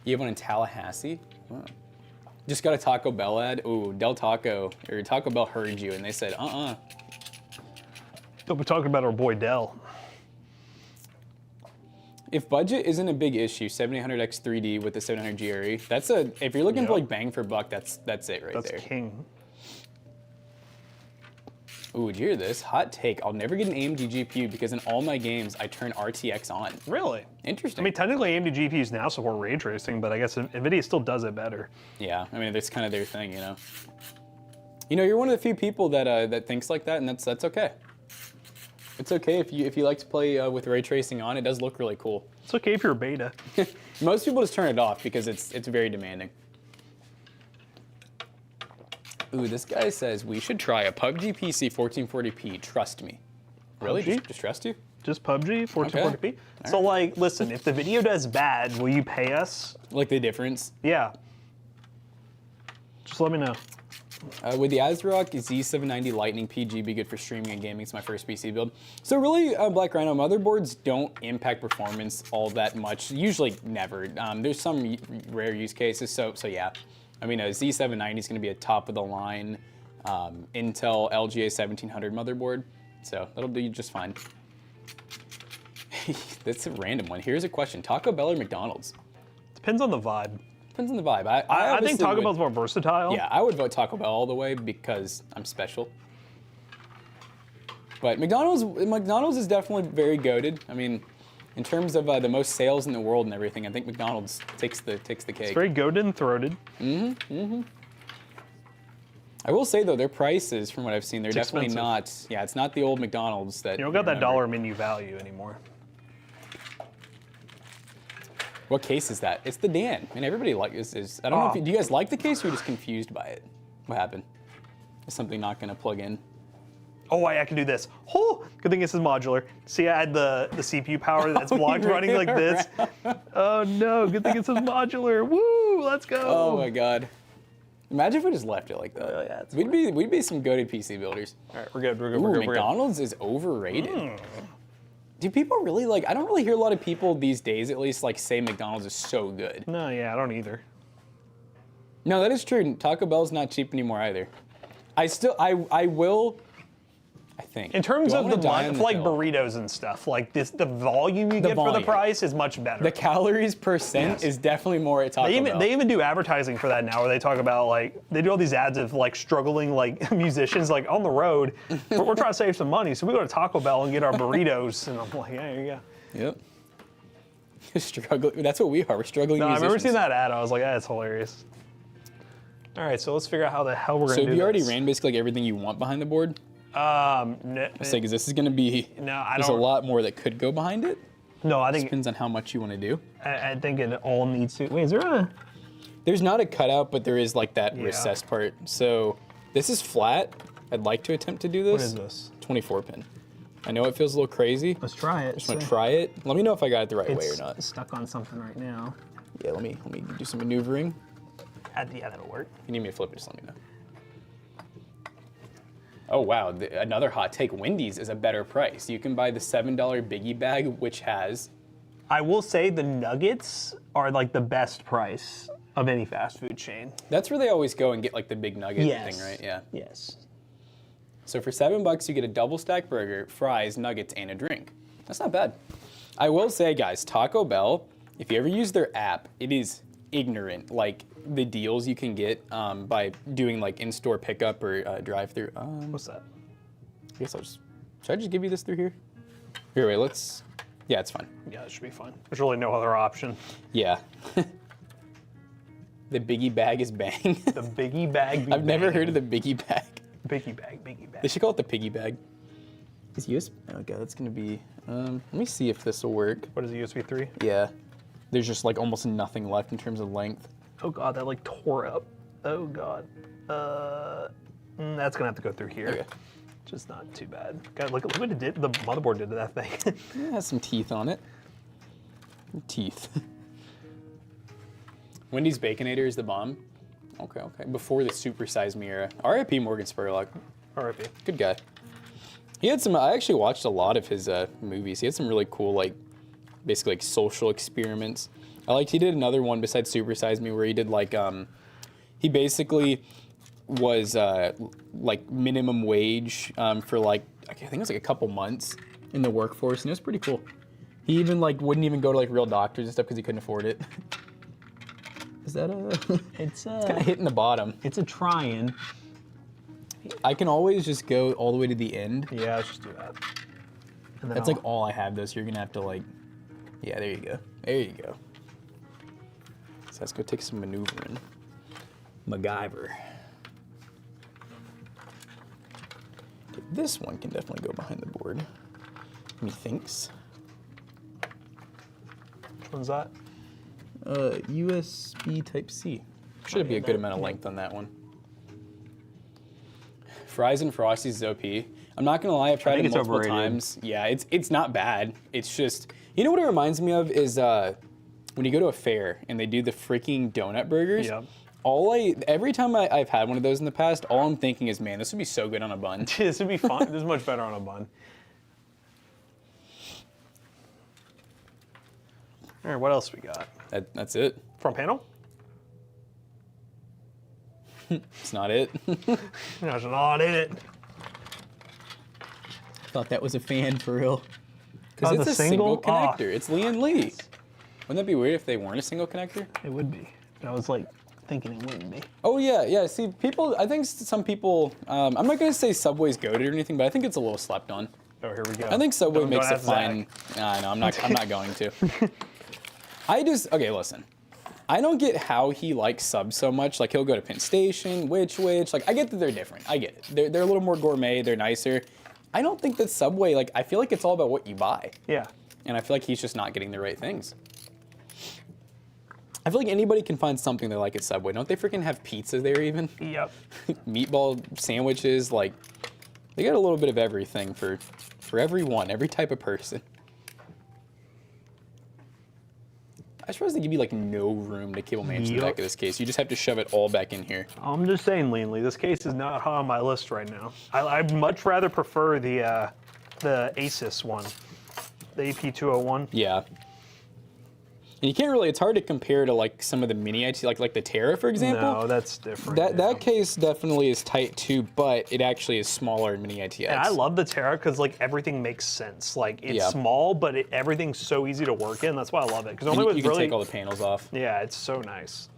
You have one in Tallahassee? Wow. Just got a Taco Bell ad. Ooh, Del Taco, or Taco Bell heard you, and they said, We're talking about our boy Dell. If budget isn't a big issue, 7800X 3D with the 700 GRE, if you're looking for like bang for buck, that's it right there. That's king. Ooh, did you hear this? Hot take. I'll never get an AMD GPU because in all my games, I turn RTX on. Really? Interesting. I mean, technically AMD GPUs now support ray tracing, but I guess NVIDIA still does it better. Yeah, I mean, that's kind of their thing, you know? You know, you're one of the few people that thinks like that, and that's okay. It's okay if you like to play with ray tracing on. It does look really cool. It's okay if you're a beta. Most people just turn it off because it's very demanding. Ooh, this guy says we should try a PUBG PC 1440p. Trust me. Really? Just trust you? Just PUBG 1440p. Okay. So like, listen, if the video does bad, will you pay us? Like the difference? Yeah. Just let me know. Would the ASRock Z790 Lightning PG be good for streaming and gaming? It's my first PC build. So really, Black Rhino, motherboards don't impact performance all that much. Usually never. There's some rare use cases, so yeah. I mean, a Z790 is going to be a top-of-the-line Intel LGA 1700 motherboard, so that'll do just fine. That's a random one. Here's a question. Taco Bell or McDonald's? Depends on the vibe. Depends on the vibe. I think Taco Bell's more versatile. Yeah, I would vote Taco Bell all the way because I'm special. But McDonald's is definitely very goated. I mean, in terms of the most sales in the world and everything, I think McDonald's takes the cake. It's very goated and throated. I will say though, their prices, from what I've seen, they're It's definitely expensive. not. Yeah, it's not the old McDonald's that You don't got that remember. dollar menu value anymore. What case is that? It's the Dan, and everybody is. I don't know. Do you guys like the case, or you're just confused by it? What happened? Is something not going to plug in? Oh, I can do this. Oh, good thing this is modular. See, I had the CPU power that's blocked running like this. Oh no, good thing it says modular. Woo, let's go. Oh my god. Imagine if we just left it like that. Oh, yeah, we'd be some goated PC builders. All right, we're good. Ooh, McDonald's is overrated. Do people really like? I don't really hear a lot of people these days, at least, like say McDonald's is so good. No, yeah, I don't either. No, that is true. Taco Bell's not cheap anymore either. I I think. In terms Do I of wanna the die on for like hill? burritos and stuff, like this, the volume you get for the volume. price is much better. The calories percent Yes. is definitely more at Taco Bell. They even do advertising for that now, where they talk about like they do all these ads of like struggling like musicians like on the road, but we're trying to save some money, so we go to Taco Bell and get our burritos, and I'm like, yeah, there you go. Yep. Struggling. That's what we are. We're struggling. No, I musicians. remember seeing that ad. I was like, that's hilarious. All right, so let's figure out how the hell we're gonna So do have you already this. ran basically like everything you want behind the board? No, It's like, 'cause this is going to be. No, I There's a don't- lot more that could go behind it. no, I think Depends on how much you want to do. I think it all needs to. Wait, is there a? There's not a cutout, but there is like that Yeah. recessed part. So this is flat. I'd like to attempt to do this. What is this? 24 pin. I know it feels a little crazy. Let's try it. Just want to try it. Let me know if I got it the right way or It's not. stuck on something right now. Yeah, let me do some maneuvering. Yeah, that'll work. If you need me to flip it, just let me know. Oh wow, another hot take. Wendy's is a better price. You can buy the $7 biggie bag, which has. I will say the nuggets are like the best price of any fast food chain. That's where they always go and get like the big nugget Yes. thing, right? Yeah. Yes. So for $7, you get a double stack burger, fries, nuggets, and a drink. That's not bad. I will say, guys, Taco Bell, if you ever use their app, it is ignorant. Like the deals you can get by doing like in-store pickup or drive-through. What's that? I guess I'll just. Should I just give you this through here? Here, wait. Let's. Yeah, it's fine. Yeah, it should be fine. There's really no other option. Yeah. The biggie bag is bang. The biggie bag. I've never heard of the biggie bag. Biggie bag. Biggie bag. They should call it the piggy bag. Is USB? Okay, that's gonna be. Let me see if this will work. What is it, USB 3? Yeah. There's just like almost nothing left in terms of length. Oh god, that like tore up. Oh god. That's gonna have to go through here. Okay. Just not too bad. God, look what it did. The motherboard did to that thing. It has some teeth on it. Teeth. Wendy's Baconator is the bomb. Okay, okay. Before the Super Size Me era. R.I.P. Morgan Spurlock. R.I.P. Good guy. He had some. I actually watched a lot of his movies. He had some really cool, like, basically like social experiments. He did another one besides Super Size Me where he did like he basically was like minimum wage for like I think it was like a couple months in the workforce, and it was pretty cool. He even like wouldn't even go to like real doctors and stuff because he couldn't afford it. Is that a? It's kind of hitting the bottom. It's a try-in. I can always just go all the way to the end. Yeah, let's just do that. And then That's like all I have though, so you're gonna have to like, yeah, there you go. There you go. So let's go take some maneuvering. MacGyver. Okay, this one can definitely go behind the board. Methinks. Which one's that? USB Type-C. Should be a good amount of length on that one. Fries and Frosties is OP. I'm not gonna lie, I've tried think it it's multiple overrated. times. Yeah, it's not bad. It's just, you know what it reminds me of is when you go to a fair and they do the freaking donut burgers. Yeah. Every time I've had one of those in the past, all I'm thinking is, man, this would be so good on a bun. This would be fun. This is much better on a bun. All right, what else we got? That's it. Front panel? It's not it. There's not in it. Thought that was a fan for real. Oh, Because it's the a single single? Oh. connector. It's Lee and Lee. Wouldn't that be weird if they weren't a single connector? It would be. I was like thinking it wouldn't be. Oh yeah, yeah. See, people. I think some people. I'm not gonna say Subway's goated or anything, but I think it's a little slept on. Oh, here we go. I think Subway Don't makes a ask fine. Nah, no, I'm not. I'm not going to. Okay. Listen, I don't get how he likes subs so much. Like he'll go to Penn Station, which. Like I get that they're different. I get it. They're a little more gourmet. They're nicer. I don't think that Subway. Like I feel like it's all about what you buy. Yeah. And I feel like he's just not getting the right things. I feel like anybody can find something they like at Subway. Don't they freaking have pizza there even? Yep. Meatball sandwiches, like they got a little bit of everything for everyone, every type of person. I suppose they give you like no room to cable manage the Yep. back of this case. You just have to shove it all back in here. I'm just saying, Leanly, this case is not high on my list right now. I'd much rather prefer the Asus one, the AP201. Yeah. And you can't really, it's hard to compare to like some of the mini IT, like the Terra, for example. No, that's different. That case definitely is tight too, but it actually is smaller in mini ITX. And I love the Terra because like everything makes sense. Like it's small, but everything's so easy to work in. That's why I love it. Because normally you can take all the panels off. Yeah, it's so nice.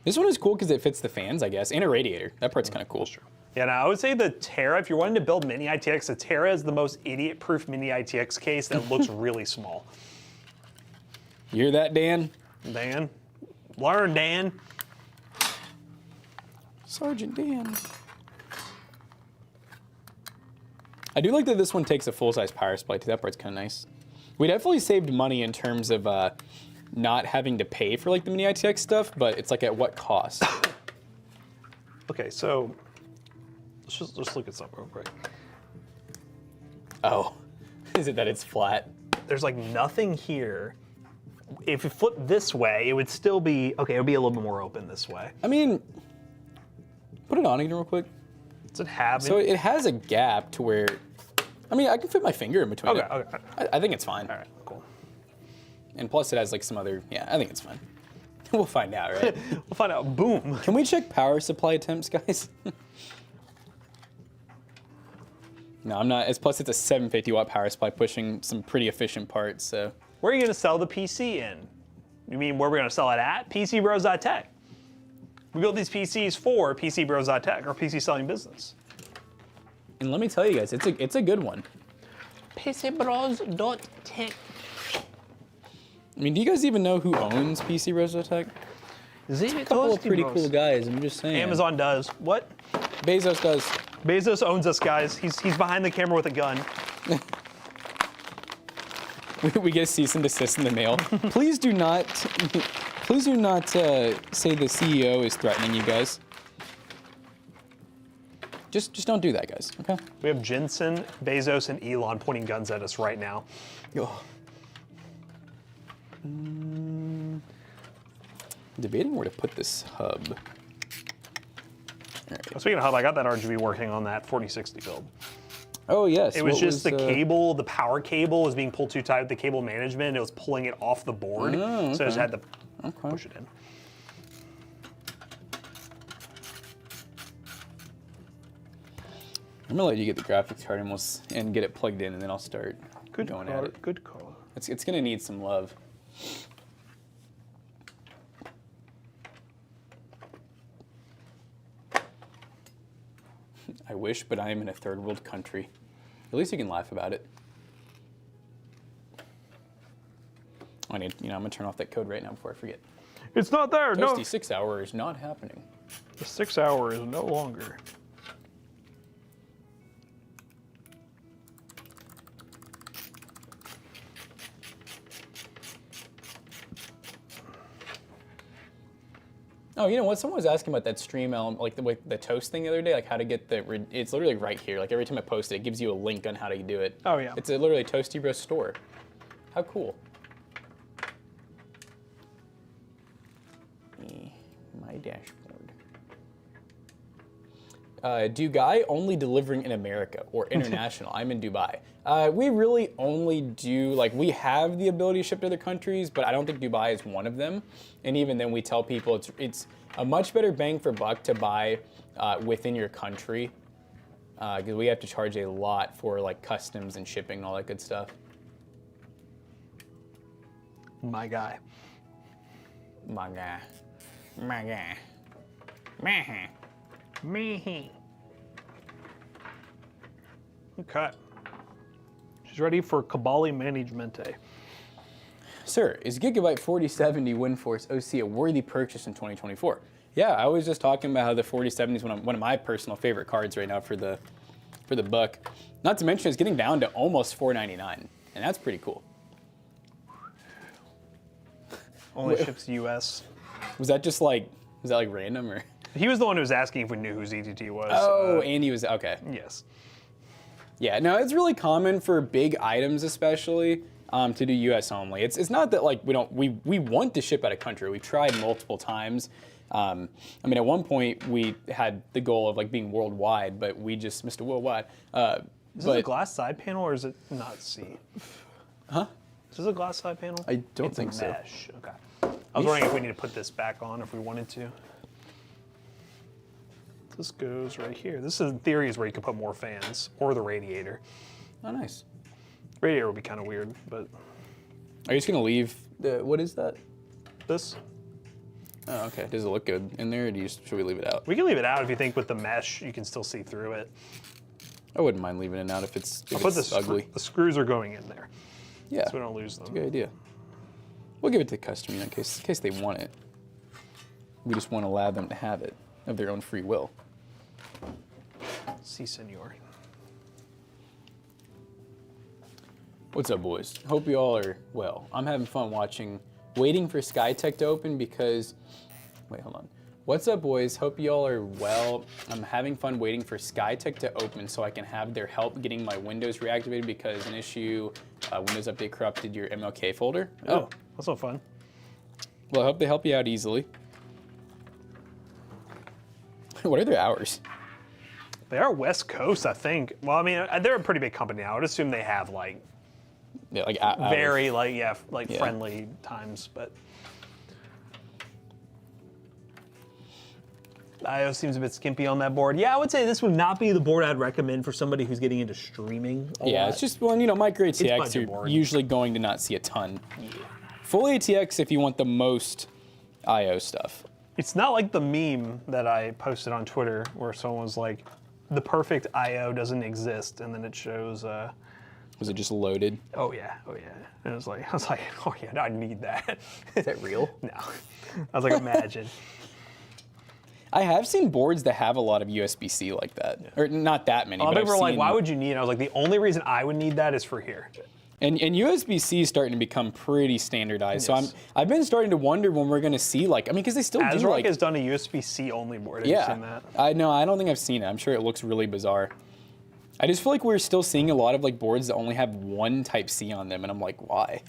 This one is cool because it fits the fans, I guess, and a radiator. That part's kind of cool. True. Yeah, now I would say the Terra, if you're wanting to build mini ITX, the Terra is the most idiot-proof mini ITX case that looks really small. You hear that, Dan? Dan. Learn, Dan. Sergeant Dan. I do like that this one takes a full-size power supply too. That part's kind of nice. We definitely saved money in terms of not having to pay for like the mini ITX stuff, but it's like at what cost? Okay, so let's just look at something real quick. Oh, is it that it's flat? There's like nothing here. If you flip this way, it would still be, okay, it would be a little bit more open this way. I mean, put it on again real quick. Does it have So it has a gap to where, I mean, I can fit my finger in between it. Okay. I think it's fine. All right, cool. And plus it has like some other, yeah, I think it's fine. We'll find out, right? We'll find out. Boom. Can we check power supply temps, guys? No, I'm not. Plus, it's a 750 watt power supply pushing some pretty efficient parts, so. Where are you going to sell the PC in? You mean where we're going to sell it at? PCBros.tech. We built these PCs for PCBros.tech, our PC selling business. And let me tell you guys, it's a good one. PCBros.tech. I mean, do you guys even know who owns PC Rosotech? A couple of pretty cool guys, I'm just saying. Amazon does. What? Bezos does. Bezos owns us, guys. He's behind the camera with a gun. We get a cease and desist in the mail. Please do not say the CEO is threatening you guys. Just don't do that, guys, okay? We have Jensen, Bezos, and Elon pointing guns at us right now. Oh. Debating where to put this hub. Right. Speaking of hub, I got that RGB working on that 4060 build. Oh, yes. It was just the cable, the power cable was being pulled too tight with the cable management. It was pulling it off the board. Oh, okay. So I just had to push it in. I'm going to let you get the graphics card and get it plugged in, and then I'll start going at it. Good call. It's going to need some love. I wish, but I am in a third world country. At least you can laugh about it. I'm gonna turn off that code right now before I forget. It's not there, no. Toasty 6 hour is not happening. The 6 hour is no longer. Oh, you know what? Someone was asking about that stream element, like the toast thing the other day, like how to get it's literally right here. Like every time I post it, it gives you a link on how to do it. Oh, yeah. It's literally a Toasty Bros store. How cool. My dashboard. Dubai only delivering in America or international. I'm in Dubai. We really only do, we have the ability to ship to other countries, but I don't think Dubai is one of them. And even then we tell people it's a much better bang for buck to buy within your country because we have to charge a lot for customs and shipping and all that good stuff. My guy. My guy. My guy. Meh. Me. Okay. She's ready for Kabali Management. Sir, is Gigabyte 4070 WindForce OC a worthy purchase in 2024? Yeah, I was just talking about how the 4070 is one of my personal favorite cards right now for the buck. Not to mention it's getting down to almost $499, and that's pretty cool. Only ships US. Was that just random or? He was the one who was asking if we knew who ZTT was. Oh, Andy was, okay. Yes. Yeah, no, it's really common for big items especially to do US only. It's not that we want to ship out of country. We've tried multiple times. I mean, at one point we had the goal of being worldwide, but we just missed a worldwide. Is this a glass side panel or is it not C? Huh? Is Is it a glass side panel? I don't It's think so. mesh. Okay. I was wondering if we need to put this back on if we wanted to. This goes right here. This is in theory is where you could put more fans or the radiator. Oh, nice. Radiator would be kind of weird, but Are you just gonna leave the, what is that? this, Oh, okay. Does it look good in there, or should we leave it out? we can leave it out if you think with the mesh you can still see through it. I wouldn't mind leaving it out if it's, I'll put ugly. the screws are going in there, Yeah, so we don't lose them. good idea. We'll give it to the customer in case they want it. We just won't allow them to have it of their own free will. Si, senor. What's up, boys? Hope you all are well. I'm having fun waiting for SkyTech to open because, wait, hold on. What's up, boys? Hope you all are well. I'm having fun waiting for SkyTech to open so I can have their help getting my Windows reactivated because an issue, Windows Update corrupted your MLK folder. Oh, that's not fun. Well, I hope they help you out easily. What are their hours? They are West Coast, I think. Well, I mean, they're a pretty big company now. I would assume they have like Yeah, like very like Yeah. friendly times, but IO seems a bit skimpy on that board. Yeah, I would say this would not be the board I'd recommend for somebody who's getting into streaming. Yeah, it's just, well, you know, micro ATX budget are board. usually going to not see a ton. Full ATX if you want the most IO stuff. It's not like the meme that I posted on Twitter where someone was like, "The perfect IO doesn't exist," and then it shows. Was it just loaded? Oh yeah. And I was like, oh yeah, I need that. Is that real? No, I was like, imagine. I have seen boards that have a lot of USB-C like that, or not that many. A lot but of people I've were like, seen- why would you need it? I was like, the only reason I would need that is for here. And USB-C is starting to become pretty standardized. Yes. So I've been starting to wonder when we're going to see because they still do ASRock like. has done a USB-C only board. Have you seen that? I know. I don't think I've seen it. I'm sure it looks really bizarre. I just feel like we're still seeing a lot of like boards that only have one Type C on them, and I'm like, why?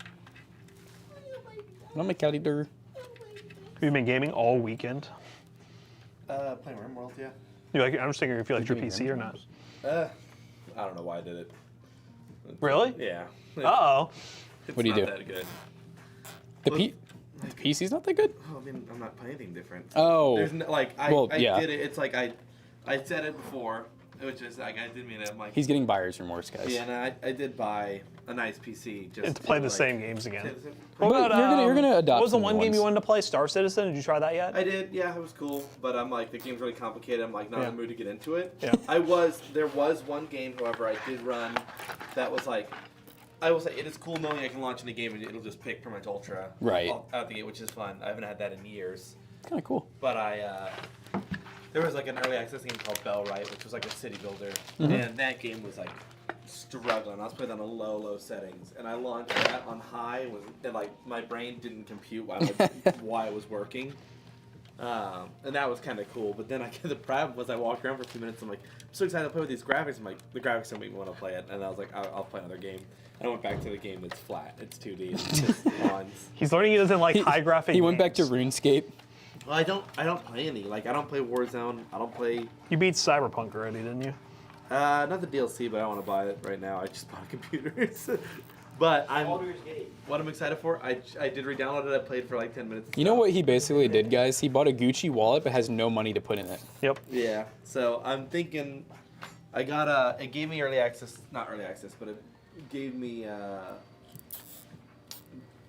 Hello, my calendar. Have you been gaming all weekend? Playing RimWorld, yeah. You like? I'm just thinking if you like your doing PC or not. I don't know why I did it. Really? Yeah. Uh-oh. It's What do you not do? that good. The PC's not that good. Oh, I mean, I'm not playing anything different. Oh. There's no, like I yeah. did it. It's like I said it before. It was just like I didn't mean it. I'm like He's getting buyer's remorse, guys. yeah, and I did buy a nice PC just And to play the like, same games again. play the same- What But about, you're gonna adopt What was the some one new game you ones. wanted to play? Star Citizen? Did you try that yet? I did, yeah, it was cool, but I'm like the game's really complicated. I'm like not Yeah. in the mood to get into it. Yeah. There was one game, however, I did run that was like, I will say it is cool knowing I can launch in the game and it'll just pick pretty much Ultra Right. out the gate, which is fun. I haven't had that in years, It's kind of cool. but there was like an early access game called Bell Right, which was like a city builder, Mm-hmm. and that game was like struggling. I was playing on a low settings, and I launched that on high, and like my brain didn't compute why it was working. And that was kind of cool, but then the problem was I walked around for a few minutes. I'm like, I'm so excited to play with these graphics. I'm like, the graphics don't make me want to play it, and I was like, I'll play another game. And I went back to the game that's flat. It's 2D. It's just lawns. He's learning he doesn't like high graphic. He went back to games. RuneScape. Well, I don't play any. Like I don't play Warzone. I don't play. You beat Cyberpunk already, didn't you? Not the DLC, but I want to buy it right now. I just bought computers. But what I'm excited for, I did re-download it. I played for like 10 minutes. You know what he basically did, guys? He bought a Gucci wallet but has no money to put in it. Yep. Yeah. So I'm thinking, it gave me early access, not early access, but it gave me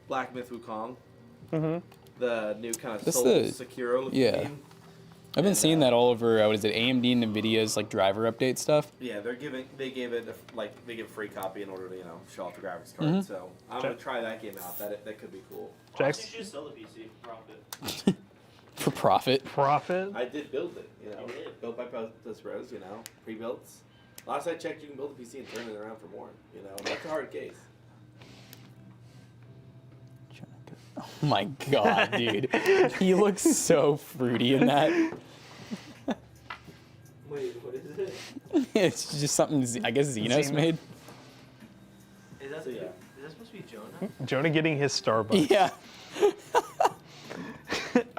Black Myth Wukong. Mm-hmm. The new kind of That's Soul the- Sekiro looking yeah. game. I've been And, seeing that all over. What is it? AMD and Nvidia's like driver update stuff. Yeah, they gave it they give a free copy in order to show off the graphics card. Mm-hmm. So I'm gonna try that game out. That could be cool. Jax? You should just sell the PC for profit. For profit. Profit. I did build it. You did. Built by Post Rose. Pre-built. Last I checked, you can build a PC and turn it around for more. That's a hard case. Oh my god, dude. He looks so fruity in that. Wait, what is it? It's just something, I guess, Xenos Xenos. made. Is that, So, yeah. is that supposed to be Jonah? Jonah getting his Starbucks. Yeah.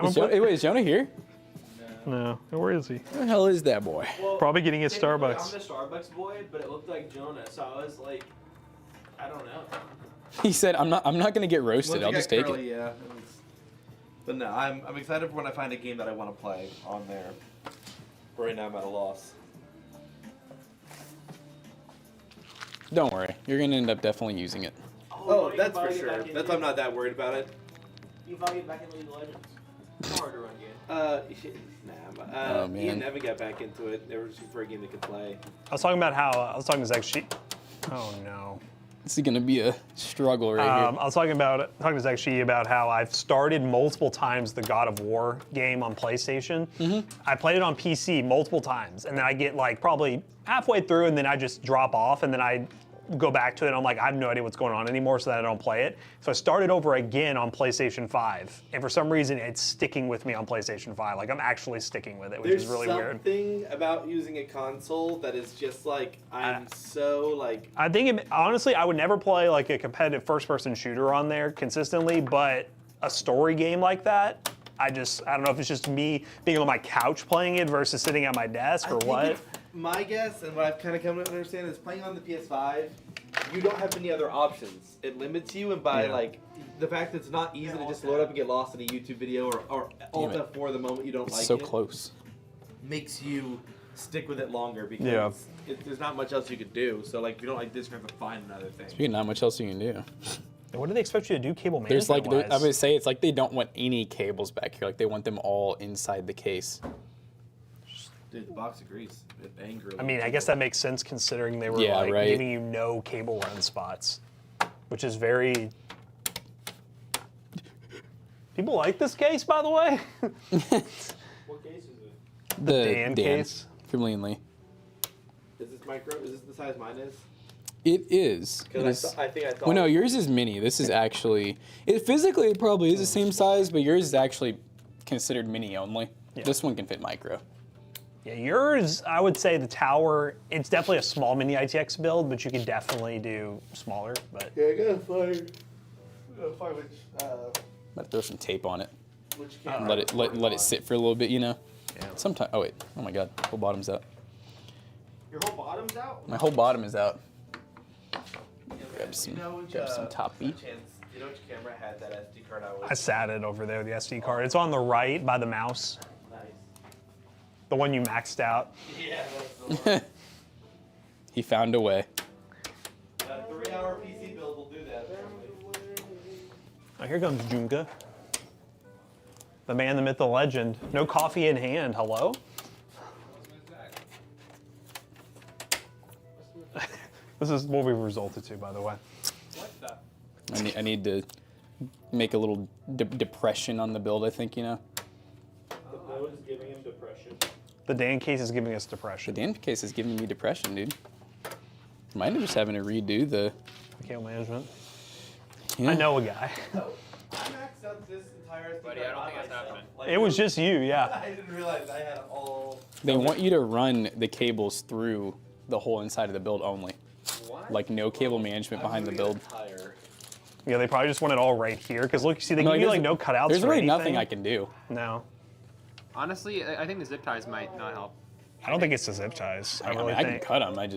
Wait, is Jonah here? No. Where is he? Where the hell is that boy? Well, Probably getting his technically, Starbucks. I'm the Starbucks boy, but it looked like Jonah, so I was like, I don't know. He said, "I'm not gonna get roasted. Once I'll you just get take curly, it." Yeah. But no, I'm excited for when I find a game that I want to play on there. But right now I'm at a loss. Don't worry, you're gonna end up definitely using it. Oh, you that's can for finally get sure. back in That's the I'm not that worried about it. You can finally get back in League of Legends. It's hard to run game. Oh, man. Ian never got back into it. They were just for a game they could play. I was talking about how I was talking to Zach Shee. Oh no. This is gonna be a struggle right here. I was talking to Zach Shee about how I've started multiple times the God of War game on PlayStation. I played it on PC multiple times, and then I get like probably halfway through, and then I just drop off, and then I go back to it, and I'm like, I have no idea what's going on anymore, so that I don't play it. So I started over again on PlayStation 5, and for some reason, it's sticking with me on PlayStation 5. Like, I'm actually sticking with it, which is really weird. There's something about using a console that is just like, I'm so like... I think, honestly, I would never play like a competitive first-person shooter on there consistently, but a story game like that, I don't know if it's just me being on my couch playing it versus sitting at my desk or what. My guess, and what I've kind of come to understand, is playing on the PS5, you don't have any other options. It limits you, and by like the fact that it's not easy to just load up and get lost in a YouTube video or Alt F4 the moment you don't It's like so it, close. makes you stick with it longer because there's not much else you could do. So like if you don't like this, you're gonna have to find another thing. Speaking of not much else you can do. What do they expect you to do cable There's like, management-wise? I would say it's like they don't want any cables back here. Like they want them all inside the case. Dude, the box agrees. It angrily. I mean, I guess that makes sense considering they were Yeah, like right. giving you no cable run spots, which is very. People like this case, by the way. What case is it? The Dan case? from Liam Lee. Is this micro? Is this the size mine is? It is. It Because is. I think I thought. Well, no, yours is mini. This is actually. Physically it probably is the same size, but yours is actually considered mini only. Yeah. This one can fit micro. Yeah, yours, I would say the tower, it's definitely a small mini ITX build, but you could definitely do smaller. But Yeah, I gotta find which. But throw some tape on it. Which camera. Let it sit for a little bit, you know. Yeah. Sometimes. Oh wait. Oh my God. Whole bottom's out. Your whole bottom's out? My whole bottom is out. Grab some top beat. You know which camera had that SD card I I sat it over there, the SD card. It's on the right by the mouse, Nice. the one you maxed out. Yeah, that's the one. He found a way. A 3-hour PC build will do that. Oh, here comes Junka. The man, the myth, the legend. No coffee in hand. Hello? This is what we've resulted to, by the way. What the? I need to make a little depression on the build. I think, you know. The build is giving him depression. The Dan case is giving us The depression. Dan case is giving me depression, dude. Might have just having to redo the. Cable management. Yeah. I know a guy. I maxed out this entire SD Buddy, card I don't by think that's myself. happening. Like, It was just you, yeah. I didn't realize I had all. They want you to run the cables through the whole inside of the build only. What? Like no cable management behind the build. Yeah, they probably just want it all right here. Because look, you see, they give you there's- like no cutouts There's for really anything. nothing I can do. No. Honestly, I think the zip ties might not help. I don't think it's the zip ties. I really mean, I can think. cut them. I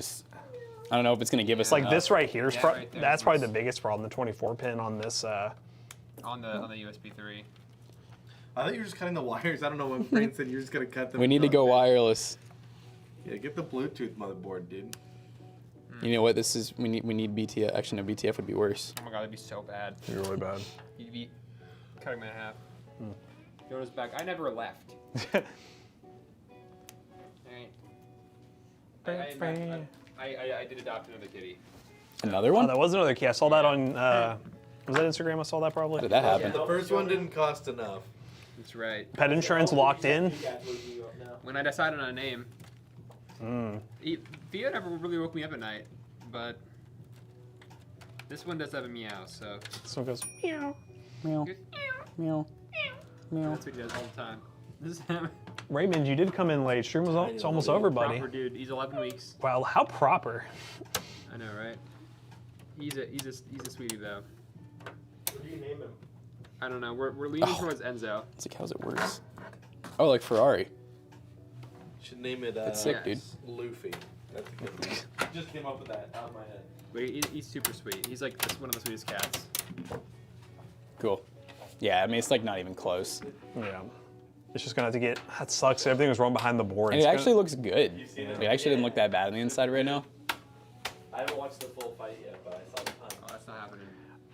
don't know if it's gonna give us Like enough. this right here is Yeah, right there that's is probably nice. the biggest problem. The 24 pin on this. On the USB 3. I thought you were just cutting the wires. I don't know what Brain said. You're just gonna cut them. We need to go wireless. Yeah, get the Bluetooth motherboard, dude. You know what? This is we need BTF. Actually, no, BTF would be worse. Oh my god, that'd be so bad. You're really bad. You'd be cutting me in half. Jonah's back. I never left. Alright. I did adopt another kitty. Another Oh, one? that was another key. I saw that on. Was that Instagram? I saw that probably. How did that happen? The first one didn't cost enough. That's right. Pet insurance locked in. When I decided on a name, Theo never really woke me up at night, but this one does have a meow, so So it goes meow. Meow, Good. meow, meow. that's what he does all the time. This is him. Raymond, you did come in late. Stream was it's almost over, buddy. Proper dude. He's 11 weeks. Wow, how proper. I know, right? He's a sweetie though. What do you name him? I don't know. We're leaning towards Enzo. It's like, how's it worse? Oh, like Ferrari. Should name it. That's sick, dude. Yes. Luffy. That's a good one. Just came up with that out of my head. But he's super sweet. He's like just one of the sweetest cats. Cool. Yeah, I mean, it's like not even close. Yeah. It's just gonna have to get. That sucks. Everything was wrong behind the board. And it It's actually gonna- looks good. It actually didn't look that bad on the inside right now. I haven't watched the full fight yet, but I saw the time. Oh, that's not happening.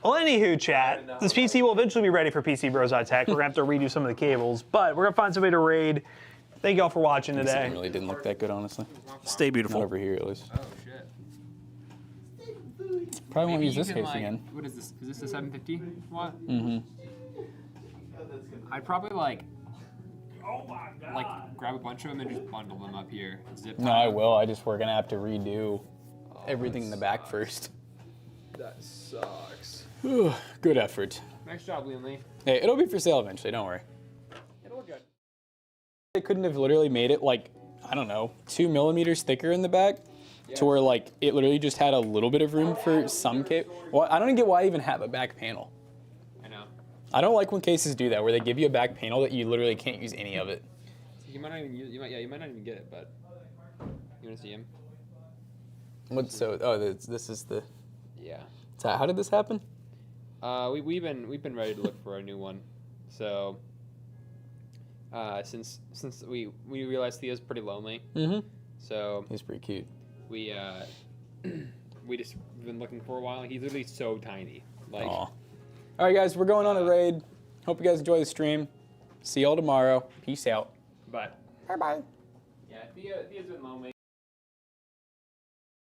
Well, anywho, chat, this PC will eventually be ready for PC Bros Tech. We're gonna have to redo some of the cables, but we're gonna find some way to raid. Thank y'all for watching This today. thing really didn't look that good, honestly. Stay Not beautiful. over here, at least. Oh shit. Probably won't Maybe use you this can, case again. What is this? Is this a 750 watt? Mm-hmm. I'd probably like grab a bunch of them and just bundle them up here. Zip No, I will. We're gonna have to redo everything in the back first. That sucks. Good effort. Nice job, Liam Lee. Hey, it'll be for sale eventually. Don't worry. It'll look good. They couldn't have literally made it like, I don't know, 2 millimeters thicker in the back, to where like it literally just had a little bit of room for some case. Well, I don't get why I even have a back panel. I know. I don't like when cases do that, where they give you a back panel that you literally can't use any of it. You might not even use. You might not even get it, but you want to see him? What? So, oh, this is the. Yeah. So how did this happen? We've been ready to look for a new one, so since we realized Theo's pretty lonely, Mm-hmm. so He's pretty cute. we just been looking for a while. He's literally so tiny. Like, Aw. All right, guys, we're going on a raid. Hope you guys enjoy the stream. See y'all tomorrow. Peace out. but Bye bye. yeah, Theo's been lonely.